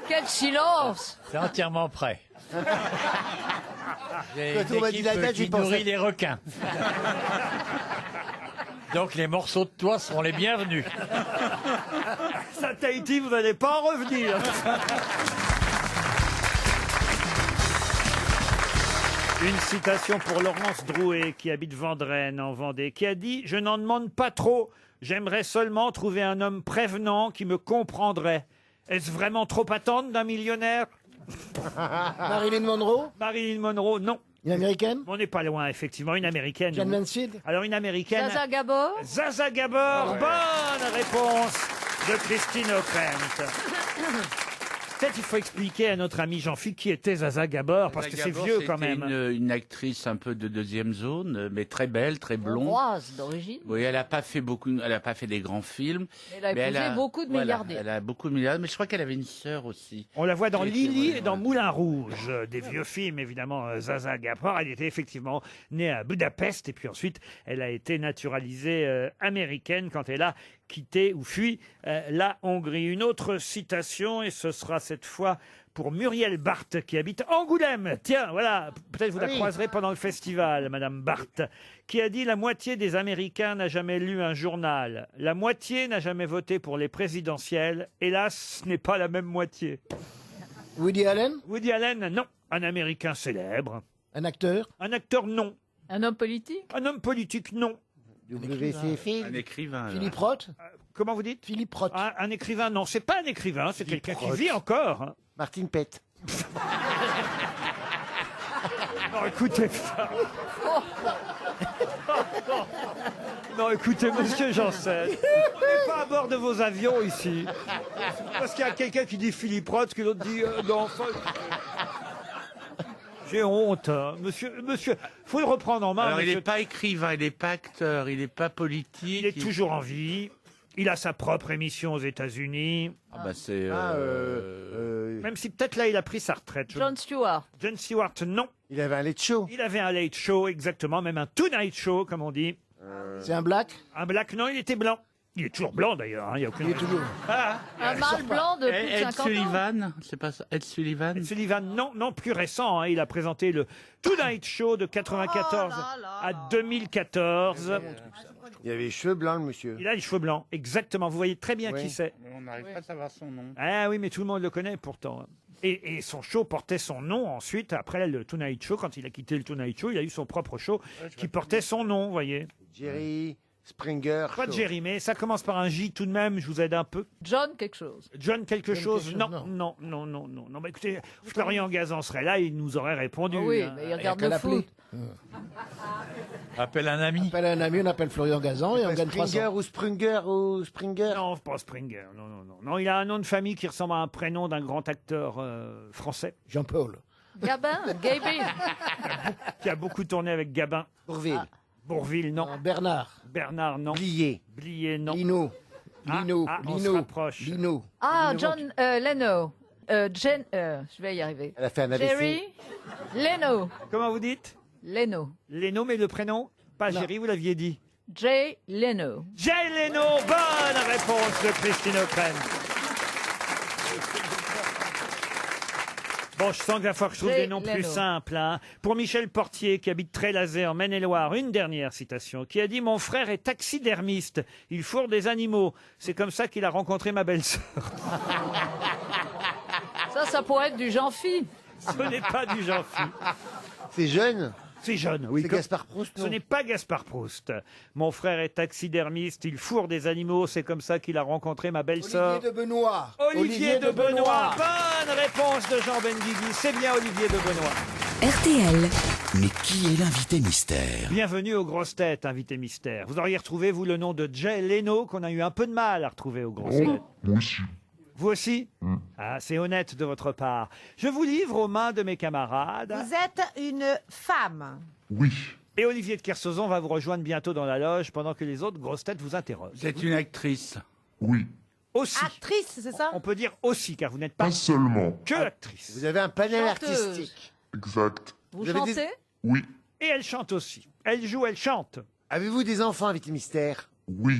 Quel silence! C'est entièrement prêt. J'ai Quand on une m'a dit la équipe date, j'y qui pensais. nourrit les requins. Donc les morceaux de toit seront les bienvenus. Ça, Tahiti, vous n'allez pas en revenir. Une citation pour Laurence Drouet, qui habite Vendrennes, en Vendée, qui a dit « Je n'en demande pas trop. J'aimerais seulement trouver un homme prévenant qui me comprendrait. Est-ce vraiment trop attendre d'un millionnaire ?» Marilyn Monroe? Marilyn Monroe, non. Une américaine? On n'est pas loin, effectivement. Une américaine. Jane oui. Mansfield? Alors, une américaine. Zaza Gabor? Zaza Gabor. Ouais. Bonne réponse de Christine O'Krent. Peut-être il faut expliquer à notre ami Jean-Philippe qui était Zaza Gabor, parce que c'est Gabor, vieux quand c'était même. Une actrice un peu de deuxième zone, mais très belle, très blonde. Hongroise d'origine. Oui, elle n'a pas fait des grands films. Elle a épousé beaucoup de milliardaires. Elle a beaucoup de milliardaires, mais je crois qu'elle avait une sœur aussi. On la voit dans Et Lily puis, et dans Moulin Rouge, des vieux films évidemment. Zaza Gabor, elle était effectivement née à Budapest et puis ensuite elle a été naturalisée américaine quand elle a quitté ou fui la Hongrie. Une autre citation, et ce sera cette fois pour Muriel Barthes qui habite Angoulême. Tiens, voilà, peut-être vous la croiserez pendant le festival, Madame Barthes, qui a dit: la moitié des Américains n'a jamais lu un journal, la moitié n'a jamais voté pour les présidentielles. Hélas, ce n'est pas la même moitié. Woody Allen? Woody Allen, non. Un Américain célèbre. Un acteur? Un acteur, non. Un homme politique? Un homme politique, non. Un écrivain. Philippe Roth? Comment vous dites? Philippe Roth. Un écrivain, non. C'est pas un écrivain, c'est quelqu'un qui vit encore. hein. Martine Pett. Non, écoutez. Non, écoutez, monsieur Janssen, on n'est pas à bord de vos avions ici. Parce qu'il y a quelqu'un qui dit Philippe Roth, que l'autre dit non, enfin. J'ai honte, hein. Monsieur, faut le reprendre en main. Alors, il monsieur. n'est pas écrivain, il n'est pas acteur, il n'est pas politique. Il est toujours en vie. Il a sa propre émission aux États-Unis. Ah bah c'est. Même si peut-être là il a pris sa retraite. Jon Stewart. Jon Stewart, non. Il avait un late show. Il avait un late show, exactement, même un tonight show, comme on dit. C'est un black? Un black, non, il était blanc. Il est toujours blanc d'ailleurs. Hein, il y a aucune raison. Un mâle blanc de plus de Ed 50 ans. Sullivan, c'est pas ça. Ed Sullivan. Ed Sullivan, non, plus récent. Hein, il a présenté le Tonight Show de 94 à 2014. Il avait les cheveux blancs, le monsieur. Il a les cheveux blancs, exactement. Vous voyez très bien Oui. qui c'est. On n'arrive pas à savoir son nom. Ah oui, mais tout le monde le connaît pourtant. Et son show portait son nom ensuite. Après le Tonight Show, quand il a quitté le Tonight Show, il a eu son propre show qui portait son nom, vous voyez. Jerry Springer. Pas de Jerry, mais ça commence par un J tout de même, je vous aide un peu. John quelque chose. John quelque chose, quelque non, chose, non. Bah, écoutez, Florian Gazan serait là, il nous aurait répondu. Ah oui, hein. mais il regarde qu'à le l'appeler. foot. Appelle un ami. On appelle un ami, on appelle Florian Gazan et on gagne 300. Springer ou Springer ou Springer. Non, pas Springer, non. Non, il a un nom de famille qui ressemble à un prénom d'un grand acteur français, Jean-Paul. Gabin, Gabin. qui a beaucoup tourné avec Gabin. Bourville. Bourville, non. Bernard. Bernard, non. Blier. Blier, non. Lino. Lino. on se Lino. rapproche. Lino. Ah, Lino John Leno. Je vais y arriver. Elle a fait un AVC. Jerry Leno. Comment vous dites? Leno. Leno, mais le prénom? Pas Non. Jerry, vous l'aviez dit. Jay Leno. Jay Leno, bonne réponse de Christine O'Krent. Bon, je sens qu'il va falloir que je trouve Jay des noms plus Leno. simples. Hein. Pour Michel Portier, qui habite Trélazé, en Maine-et-Loire, une dernière citation, qui a dit « Mon frère est taxidermiste. Il fourre des animaux. C'est comme ça qu'il a rencontré ma belle-sœur. Ça pourrait être du Jean-Phi. » Ce n'est pas du Jean-Philippe. C'est jeune. C'est jeune, oui. C'est Gaspard Proust, Ce non? n'est pas Gaspard Proust. Mon frère est taxidermiste, il fourre des animaux, c'est comme ça qu'il a rencontré ma belle-sœur. Olivier de Benoît. Olivier de Benoît. Bonne réponse de Jean Benguigui. C'est bien Olivier de Benoît. RTL. Mais qui est l'invité mystère? Bienvenue aux grosses têtes, invité mystère. Vous auriez retrouvé, vous, le nom de Jay Leno, qu'on a eu un peu de mal à retrouver aux grosses têtes. Moi aussi. Vous aussi? Ah, c'est honnête de votre part. Je vous livre aux mains de mes camarades. Vous êtes une femme. Oui. Et Olivier de Kersauzon va vous rejoindre bientôt dans la loge pendant que les autres grosses têtes vous interrogent. C'est une actrice. Oui. Aussi. Actrice, c'est ça? On peut dire aussi, car vous n'êtes pas Pas seulement. que actrice. Vous avez un panel Chanteuse. artistique. Exact. Vous avez chantez des- Oui. Et elle chante aussi. Elle joue, elle chante. Avez-vous des enfants, invité mystère? Oui.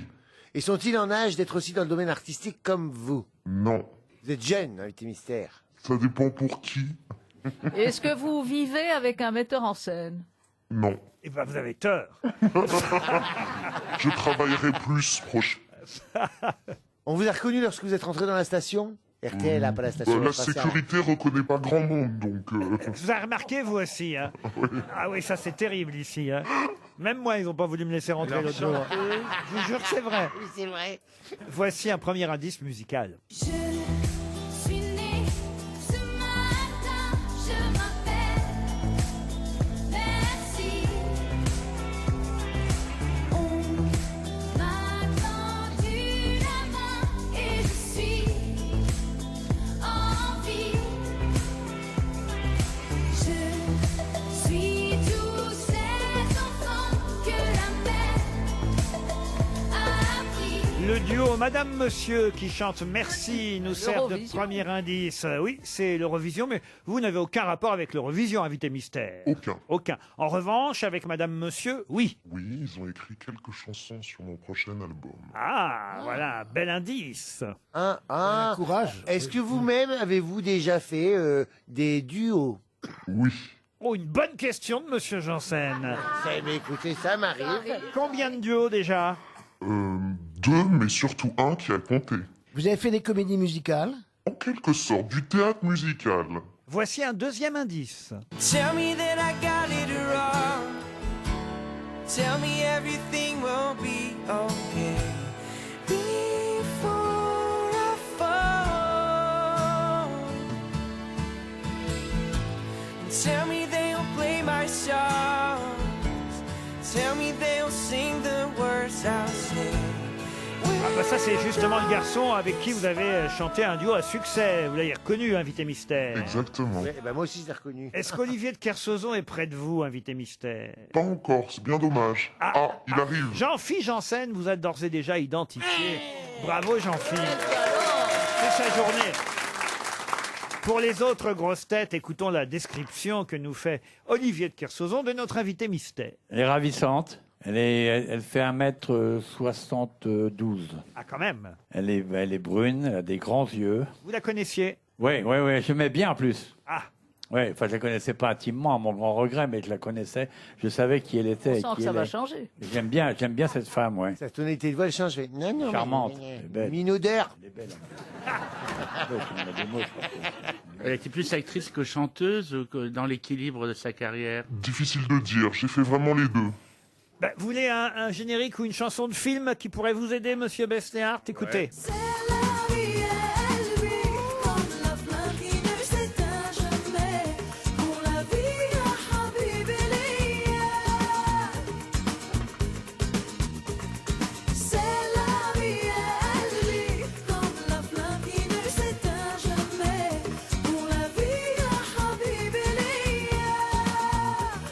Et sont-ils en âge d'être aussi dans le domaine artistique comme vous? Non. Vous êtes jeune, invité mystère. Ça dépend pour qui. Est-ce que vous vivez avec un metteur en scène? Non. Eh ben, vous avez tort. Je travaillerai plus proche. On vous a reconnu lorsque vous êtes rentré dans la station? RTL, pas la station. La spatiale. sécurité reconnaît pas grand monde, donc. Vous avez remarqué, vous aussi. Hein. Ah oui, ça c'est terrible ici. Hein. Même moi, ils n'ont pas voulu me laisser rentrer l'autre jour. Je vous jure que c'est vrai. Oui, c'est vrai. Voici un premier indice musical. Je suis née ce matin, je m'appelle Merci. On m'a tendu la main et je suis en vie. duo Madame Monsieur qui chante Merci nous sert de L'Eurovision. premier indice. Oui, c'est l'Eurovision, mais vous n'avez aucun rapport avec l'Eurovision, invité mystère. Aucun. En revanche, avec Madame Monsieur, oui. Oui, ils ont écrit quelques chansons sur mon prochain album. Ah, voilà, bel indice. Courage. Est-ce que vous-même avez-vous déjà fait des duos? Oui. Oh, une bonne question de Monsieur Janssen. Mais écoutez, ça m'arrive. Combien de duos déjà? 2, mais surtout un qui a compté. Vous avez fait des comédies musicales? En quelque sorte, du théâtre musical. Voici un deuxième indice. Tell me that I got it wrong. Tell me everything will be okay. Before I fall. Tell me they'll play my songs. Tell me they'll sing the words I'll say. Ah bah ça c'est justement le garçon avec qui vous avez chanté un duo à succès. Vous l'avez reconnu, invité mystère. Exactement. Ouais, bah moi aussi, je l'ai reconnu. Est-ce qu'Olivier de Kersauzon est près de vous, invité mystère? Pas encore, c'est bien dommage. Il arrive. Jean-Philippe Janssen vous a d'ores et déjà identifié. Bravo Jean-Philippe. C'est sa journée. Pour les autres grosses têtes, écoutons la description que nous fait Olivier de Kersauzon de notre invité mystère. Elle est ravissante. Elle fait 1m72. Ah, quand même. Elle est brune, elle a des grands yeux. Vous la connaissiez? Oui, je m'aimais bien en plus. Ah. Oui, enfin, je la connaissais pas intimement, à mon grand regret, mais je la connaissais. Je savais qui elle était. On sent que ça va changer. J'aime bien cette femme, ouais. Sa tonalité de voix, elle change. Non, Charmante. mais- Belle. Minaudeur. Elle est belle. Elle était plus actrice que chanteuse dans l'équilibre de sa carrière. Difficile de dire, j'ai fait vraiment les deux. Bah, vous voulez un générique ou une chanson de film qui pourrait vous aider, monsieur Besnéard? Écoutez.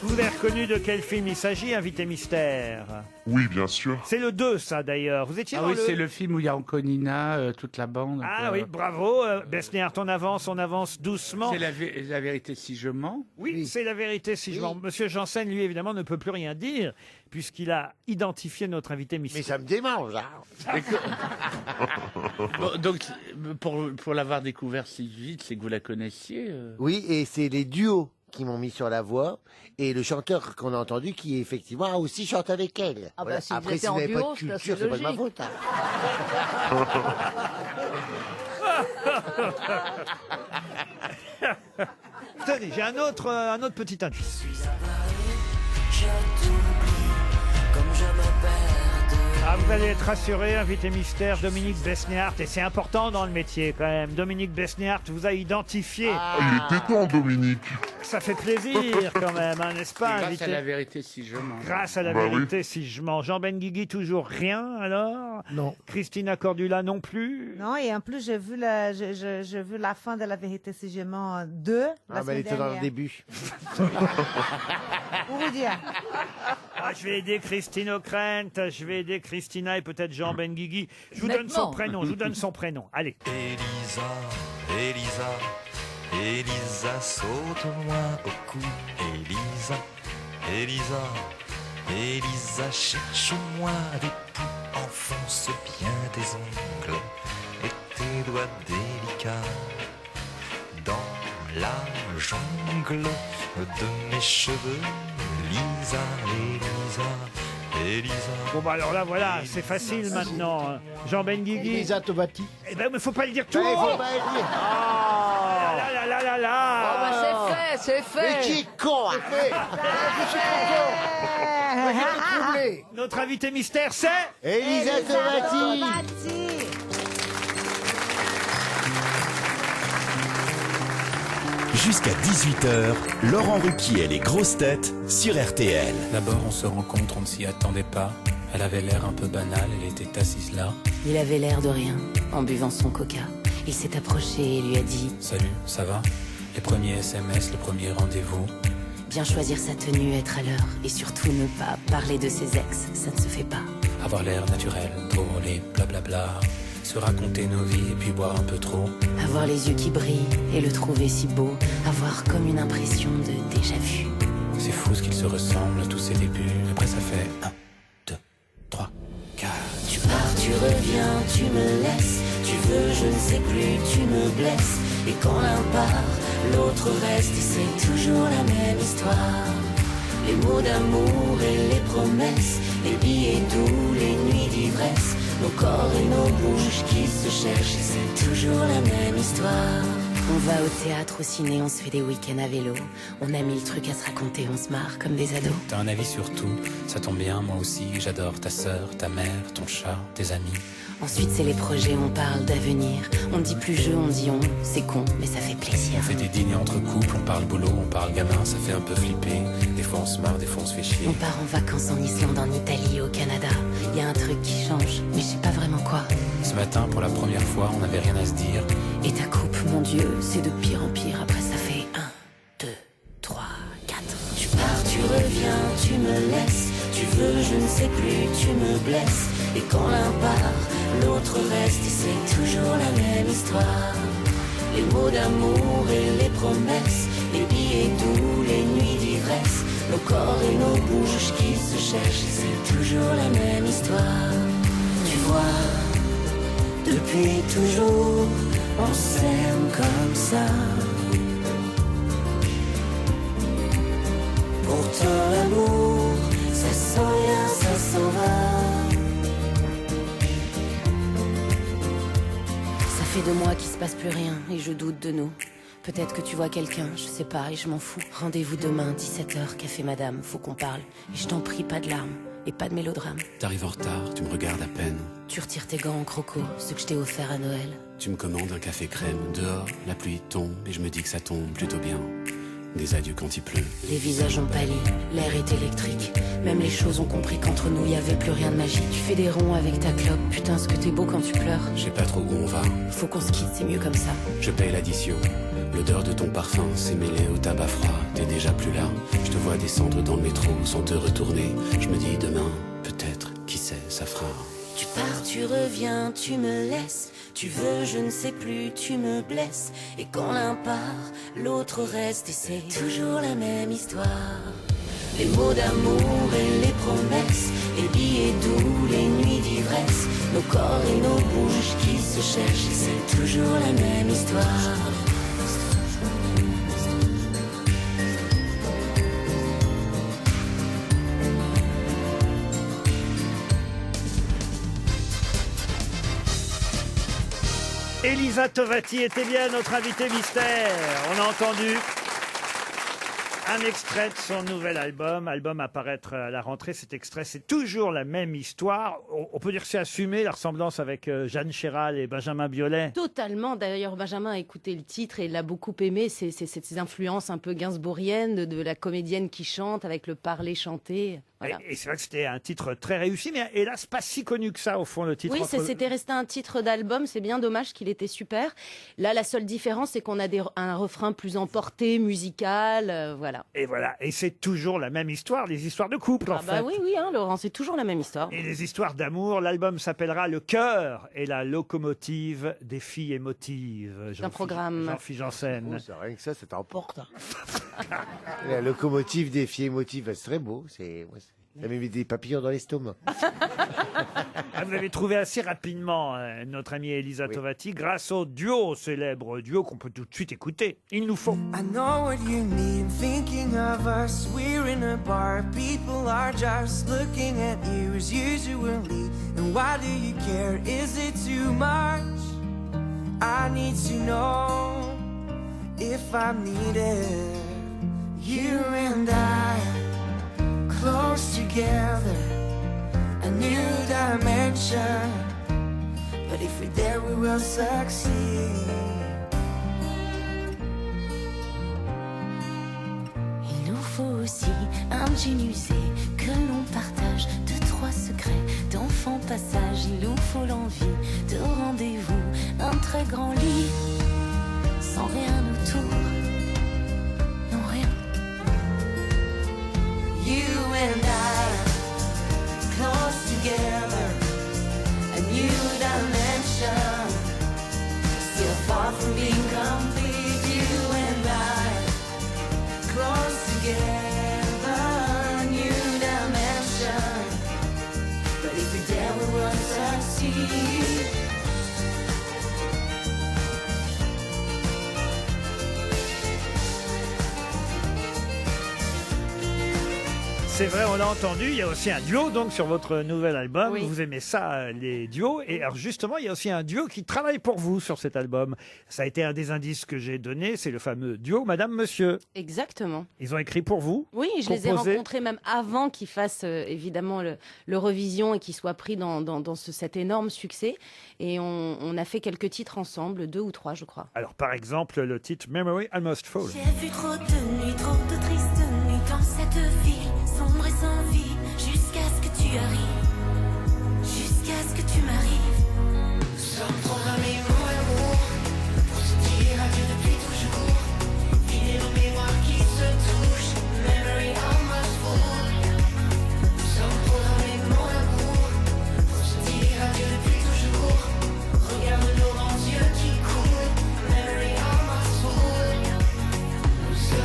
Vous avez reconnu de quel film il s'agit, invité mystère? Oui, bien sûr. C'est le 2, ça, d'ailleurs. Vous étiez Ah dans oui, c'est le film où il y a Anconina, toute la bande. Ah oui, bravo. Besnéard, on avance doucement. C'est la vérité si je mens. Oui, c'est la vérité si je mens. Monsieur Janssen, lui, évidemment, ne peut plus rien dire, puisqu'il a identifié notre invité mystère. Mais ça me démange, hein. Bon, donc, pour l'avoir découvert si vite, c'est que vous la connaissiez. Oui, et c'est les duos qui m'ont mis sur la voie, et le chanteur qu'on a entendu qui effectivement a aussi chanté avec elle. Ah bah, si vous Après, étiez si vous en n'avez pas duo, de c'est culture, c'est pas de ma logique. faute. hein. Tenez, j'ai un autre petit indice. Comme je me perds de Ah, vous allez être rassuré, invité mystère, Dominique Besnéard, et c'est important dans le métier quand même. Dominique Besnéard vous a identifié. Il était temps, Dominique. Ça fait plaisir quand même, hein, n'est-ce pas, Grâce invité à la vérité si je mens. Grâce à la Bah oui. vérité, si je mens. Jean Benguigui, toujours rien alors? Non. Christina Cordula non plus? Non, et en plus, j'ai vu la fin de La vérité si je mens 2 la Ah, bah, elle semaine était dans le dernière. début. Pour vous dire. Ah, je vais aider Christine O'Krent, je vais aider Christina et peut-être Jean Benguigui. Je vous donne son prénom, Allez. Elisa, Elisa, Elisa, saute-moi au cou. Elisa, Elisa, Elisa, cherche-moi des poux. Enfonce bien tes ongles et tes doigts délicats dans la jungle de mes cheveux. Elisa, Elisa, Elisa. Bon bah alors là voilà, c'est facile maintenant. hein. Jean Benguigui. Elisa Tovati. Eh ben mais faut pas le dire tout Bah, il haut. faut pas le dire. Ah là là là là là. Oh, bah, c'est fait. Mais qui est con, hein. J'étais troublé. Notre invité mystère c'est Elisa Tovati. Jusqu'à 18h, Laurent Ruquier et les grosses têtes sur RTL. D'abord, on se rencontre, on ne s'y attendait pas. Elle avait l'air un peu banale, elle était assise là. Il avait l'air de rien, en buvant son coca. Il s'est approché et lui a dit Salut, ça va? Les premiers SMS, le premier rendez-vous. bien choisir sa tenue, être à l'heure et surtout ne pas parler de ses ex, ça ne se fait pas. avoir l'air naturel, drôle et blablabla. Se raconter nos vies et puis boire un peu trop. Avoir les yeux qui brillent et le trouver si beau. Avoir comme une impression de déjà vu. C'est fou ce qu'ils se ressemblent à tous ces débuts. Après ça fait 1, 2, 3, 4. Tu pars, tu reviens, tu me laisses. Tu veux, je ne sais plus, tu me blesses. Et quand l'un part, l'autre reste. Et c'est toujours la même histoire. Les mots d'amour et les promesses. Les billets doux, les nuits d'ivresse. Nos corps et nos bouches qui se cherchent. Et c'est toujours la même histoire. On va au théâtre, au ciné, on se fait des week-ends à vélo. On a 1000 trucs à se raconter, on se marre comme des ados. T'as un avis sur tout, ça tombe bien, moi aussi. J'adore ta sœur, ta mère, ton chat, tes amis. Ensuite c'est les projets, on parle d'avenir. On dit plus jeu, on dit on, c'est con, mais ça fait plaisir. On fait des dîners entre couples, on parle boulot, on parle gamin, ça fait un peu flipper. Des fois on se marre, des fois on se fait chier. On part en vacances en Islande, en Italie, au Canada. Y a un truc qui change, mais je sais pas vraiment quoi. Ce matin, pour la première fois, on n'avait rien à se dire. Et ta coupe, mon Dieu, c'est de pire en pire. Après ça fait 1, 2, 3, 4. Tu pars, tu reviens, tu me laisses. Tu veux, je ne sais plus, tu me blesses. Et quand l'un part, l'autre reste. Et c'est toujours la même histoire. Les mots d'amour et les promesses. Les billets doux, les nuits d'ivresse. Nos corps et nos bouches qui se cherchent. Et c'est toujours la même histoire. Tu vois, depuis toujours, on s'aime comme ça. Pourtant l'amour, ça sent rien, ça s'en va. Ça fait 2 mois qu'il se passe plus rien et je doute de nous. Peut-être que tu vois quelqu'un, je sais pas et je m'en fous. Rendez-vous demain, 17h, café madame, faut qu'on parle. Et je t'en prie, pas de larmes et pas de mélodrame. T'arrives en retard, tu me regardes à peine. Tu retires tes gants en croco, ceux que je t'ai offerts à Noël. Tu me commandes un café crème. Dehors, la pluie tombe et je me dis que ça tombe plutôt bien. Des adieux quand il pleut. Les visages ont pâli, l'air est électrique. Même les choses ont compris qu'entre nous y avait plus rien de magique. Tu fais des ronds avec ta clope, putain ce que t'es beau quand tu pleures. Je sais pas trop où on va. Faut qu'on se quitte, c'est mieux comme ça. Je paye l'addition. L'odeur de ton parfum s'est mêlée au tabac froid. T'es déjà plus là. Je te vois descendre dans le métro sans te retourner. Je me dis demain, peut-être, qui sait, ça fera. Tu pars, tu reviens, tu me laisses. Tu veux, je ne sais plus, tu me blesses. Et quand l'un part, l'autre reste. Et c'est toujours la même histoire. Les mots d'amour et les promesses. Les billets doux, les nuits d'ivresse. Nos corps et nos bouches qui se cherchent. Et c'est toujours la même histoire. Elisa Tovati était bien notre invitée mystère. On a entendu un extrait de son nouvel album à paraître à la rentrée. Cet extrait, c'est toujours la même histoire. On peut dire que c'est assumé, la ressemblance avec Jeanne Chéral et Benjamin Biolay. Totalement. D'ailleurs, Benjamin a écouté le titre et l'a beaucoup aimé. C'est ces influences un peu gainsbourgiennes de la comédienne qui chante avec le parler chanté. Voilà. Et c'est vrai que c'était un titre très réussi, mais hélas, pas si connu que ça, au fond, le titre. Oui, c'était resté un titre d'album. C'est bien dommage qu'il était super. Là, la seule différence, c'est qu'on a un refrain plus emporté, musical, voilà. Et voilà. Et c'est toujours la même histoire, les histoires de couple, en fait. Oui, hein, Laurent, c'est toujours la même histoire. Et les histoires d'amour. L'album s'appellera Le cœur et la locomotive des filles émotives. Un programme. Jean-Philippe Janssen. Oh, c'est rien que ça t'emporte. Hein. La locomotive des filles émotives, c'est très beau. Ça m'a mis des papillons dans l'estomac. Vous avez trouvé assez rapidement notre amie Elisa Tovati grâce au célèbre duo qu'on peut tout de suite écouter. Il nous faut. I know what you need, thinking of us. We're in a bar, people are just looking at you as usually. And why do you care? Is it too much? I need to know if I'm needed. You and I, close together, a new dimension. But if we're there, we will succeed. Il nous faut aussi un jean usé que l'on partage, 2-3 secrets d'enfant passage. Il nous faut l'envie de rendez-vous, un très grand lit, sans rien autour, non rien. You and I, close together, C'est vrai, on l'a entendu, il y a aussi un duo donc sur votre nouvel album. Oui. Vous aimez ça, les duos. Et alors justement, il y a aussi un duo qui travaille pour vous sur cet album. Ça a été un des indices que j'ai donné, c'est le fameux duo Madame Monsieur. Exactement. Ils ont écrit pour vous? Oui, je les ai composé. rencontrés même avant qu'ils fassent évidemment l'Eurovision et qu'ils soient pris dans cet énorme succès. Et on a fait quelques titres ensemble, 2 ou 3 je crois. Alors par exemple, le titre Memory Almost Full. J'ai vu trop de nuits, trop de tristes nuits dans cette ville sombre et sans vie, jusqu'à ce que tu arrives, jusqu'à ce que tu m'arrives. Nous sommes programmés mot à mot pour se dire adieu depuis toujours. Vider nos mémoires qui se touchent, memory almost full. Nous sommes programmés mot à mot pour se dire adieu depuis toujours. Regarde nos grands yeux qui coulent, memory almost full. Nous sommes.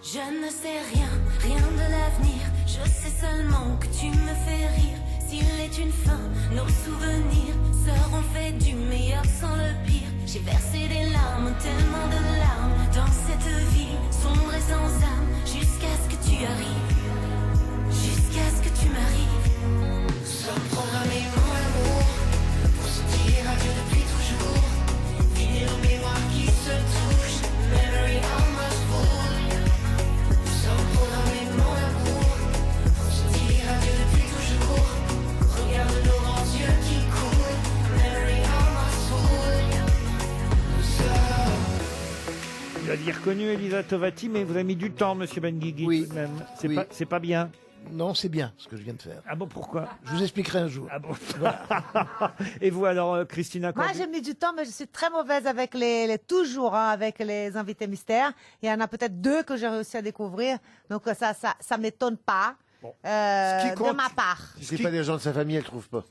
Je ne sais rien, rien de l'avenir. Je sais seulement que tu me fais rire. S'il est une fin, nos souvenirs seront faits du meilleur sans le pire. J'ai versé des larmes, tellement de larmes dans cette ville sombre et sans âme, jusqu'à ce que tu arrives, jusqu'à ce que tu m'arrives. Nous sommes programmés mot à mot pour se dire adieu depuis toujours. Vider nos mémoires qui se touchent, memory almost full. Nous sommes programmés mot à mot pour se dire adieu depuis toujours. Regarde nos grands yeux qui coulent, memory almost full. Nous sommes. Vous aviez reconnu Elisa Tovati, mais vous avez mis du temps, Monsieur Benguigui, Oui. tout de même. Oui. C'est pas bien. Non, c'est bien ce que je viens de faire. Ah bon, pourquoi? Je vous expliquerai un jour. Ah bon. Et vous alors, Christina Moi, Cordula j'ai mis du temps, mais je suis très mauvaise avec toujours, hein, avec les invités mystères. Il y en a peut-être 2 que j'ai réussi à découvrir. Donc, ça m'étonne pas. Ce qui compte, de ma part. Si c'est pas des gens de sa famille, elle trouve pas.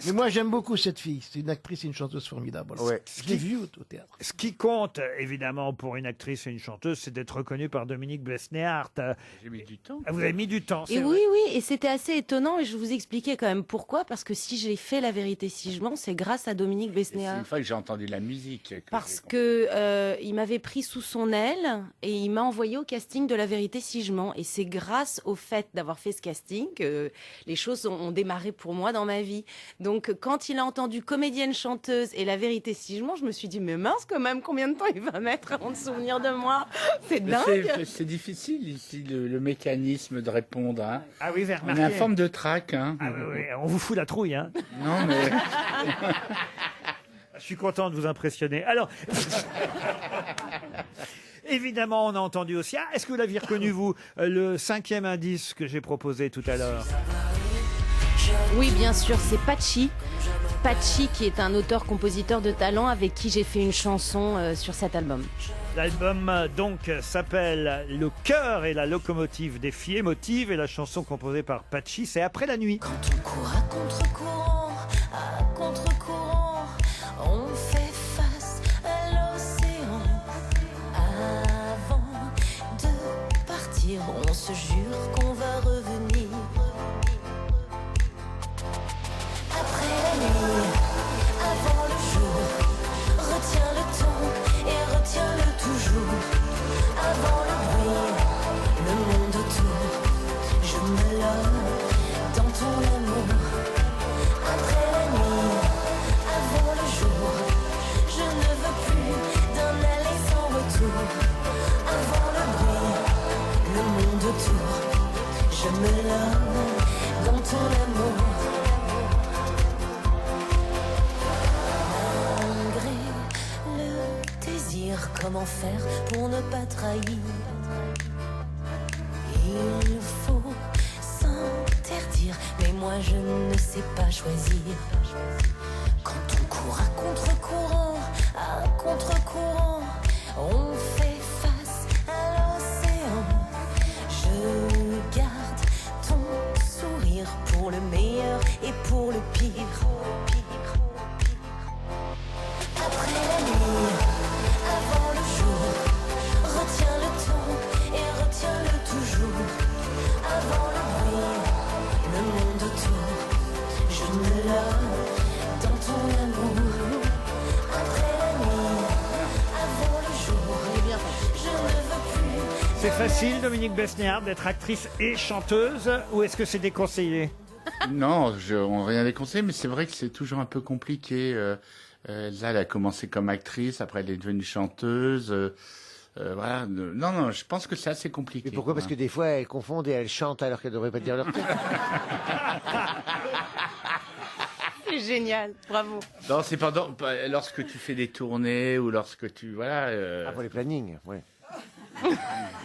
Mais moi, j'aime beaucoup cette fille. C'est une actrice et une chanteuse formidable. Ouais. Je l'ai vue au théâtre. Ce qui compte, évidemment, pour une actrice et une chanteuse, c'est d'être reconnue par Dominique Besnéard. J'ai mis du temps. Vous avez mis du temps, c'est Et vrai. oui, et c'était assez étonnant et je vous expliquais quand même pourquoi. Parce que si j'ai fait La Vérité si je mens, c'est grâce à Dominique C'est Besnéard. une fois que j'ai entendu la musique. Parce que il m'avait pris sous son aile et il m'a envoyé au casting de La Vérité si je mens. Et c'est grâce au fait d'avoir fait ce casting que les choses ont démarré pour moi dans ma vie. Donc quand il a entendu comédienne, chanteuse et La Vérité si je mens, je me suis dit mais mince quand même, combien de temps il va mettre avant de se souvenir de moi? C'est dingue. C'est difficile ici le mécanisme de répondre. Hein. Ah oui, vous avez On est remarqué. en forme de trac. Hein. Ah oui, oui, on vous fout la trouille, hein. Non, mais. Je suis content de vous impressionner. Alors, évidemment, on a entendu aussi. Ah, est-ce que vous l'aviez reconnu, vous, le 5e indice que j'ai proposé tout à l'heure? Oui, bien sûr, c'est Patchy. Patchy qui est un auteur-compositeur de talent avec qui j'ai fait une chanson sur cet album. L'album donc s'appelle Le cœur et la locomotive des filles émotives et la chanson composée par Patchy, c'est Après la nuit. Quand on court à contre-courant, on fait face à l'océan. Avant de partir, on se jure qu'on va revenir. Après la nuit, avant le jour, retiens le temps et retiens-le toujours. Avant le bruit, le monde autour, je me love dans ton amour. Après la nuit, avant le jour, je ne veux plus d'un aller sans retour. Avant le bruit, le monde autour, je me love dans ton amour. Malgré le désir, comment faire pour ne pas trahir? Il faut s'interdire, mais moi je ne sais pas choisir. Quand on court à contre-courant, on fait face à l'océan. Je garde ton sourire pour le meilleur et pour le pire. Après la nuit, C'est facile, Dominique Besnéard, d'être actrice et chanteuse, ou est-ce que c'est déconseillé? Non, on rien déconseillé, mais c'est vrai que c'est toujours un peu compliqué. Là, elle a commencé comme actrice, après elle est devenue chanteuse. Voilà. Non, je pense que c'est assez compliqué. Mais pourquoi? Parce que des fois, elles confondent et elles chantent alors qu'elles ne devraient pas dire leur tête. C'est génial, bravo. Non, c'est pendant lorsque tu fais des tournées ou lorsque tu voilà. Pour les plannings, ouais.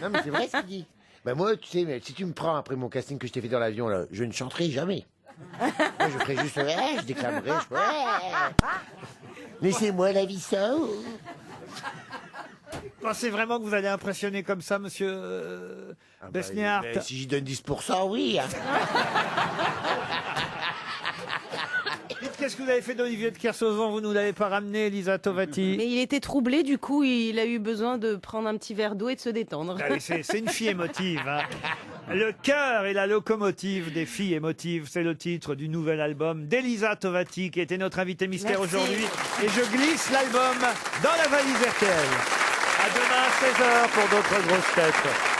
Non, mais c'est vrai ce qu'il dit. Ben moi, tu sais, mais si tu me prends après mon casting que je t'ai fait dans l'avion, là, je ne chanterai jamais. Moi, je ferai juste, je déclamerai, laissez-moi la vie ça. Pensez vraiment que vous allez impressionner comme ça, monsieur Besnéard? Si j'y donne 10%, oui. Hein. Qu'est-ce que vous avez fait d'Olivier de Kersauzon? Vous ne nous l'avez pas ramené, Elisa Tovati? Mais il était troublé, du coup, il a eu besoin de prendre un petit verre d'eau et de se détendre. Ah oui, c'est une fille émotive. Hein. Le cœur et la locomotive des filles émotives, c'est le titre du nouvel album d'Elisa Tovati, qui était notre invitée mystère aujourd'hui. Et je glisse l'album dans la valise RTL. À demain à 16h pour d'autres grosses têtes.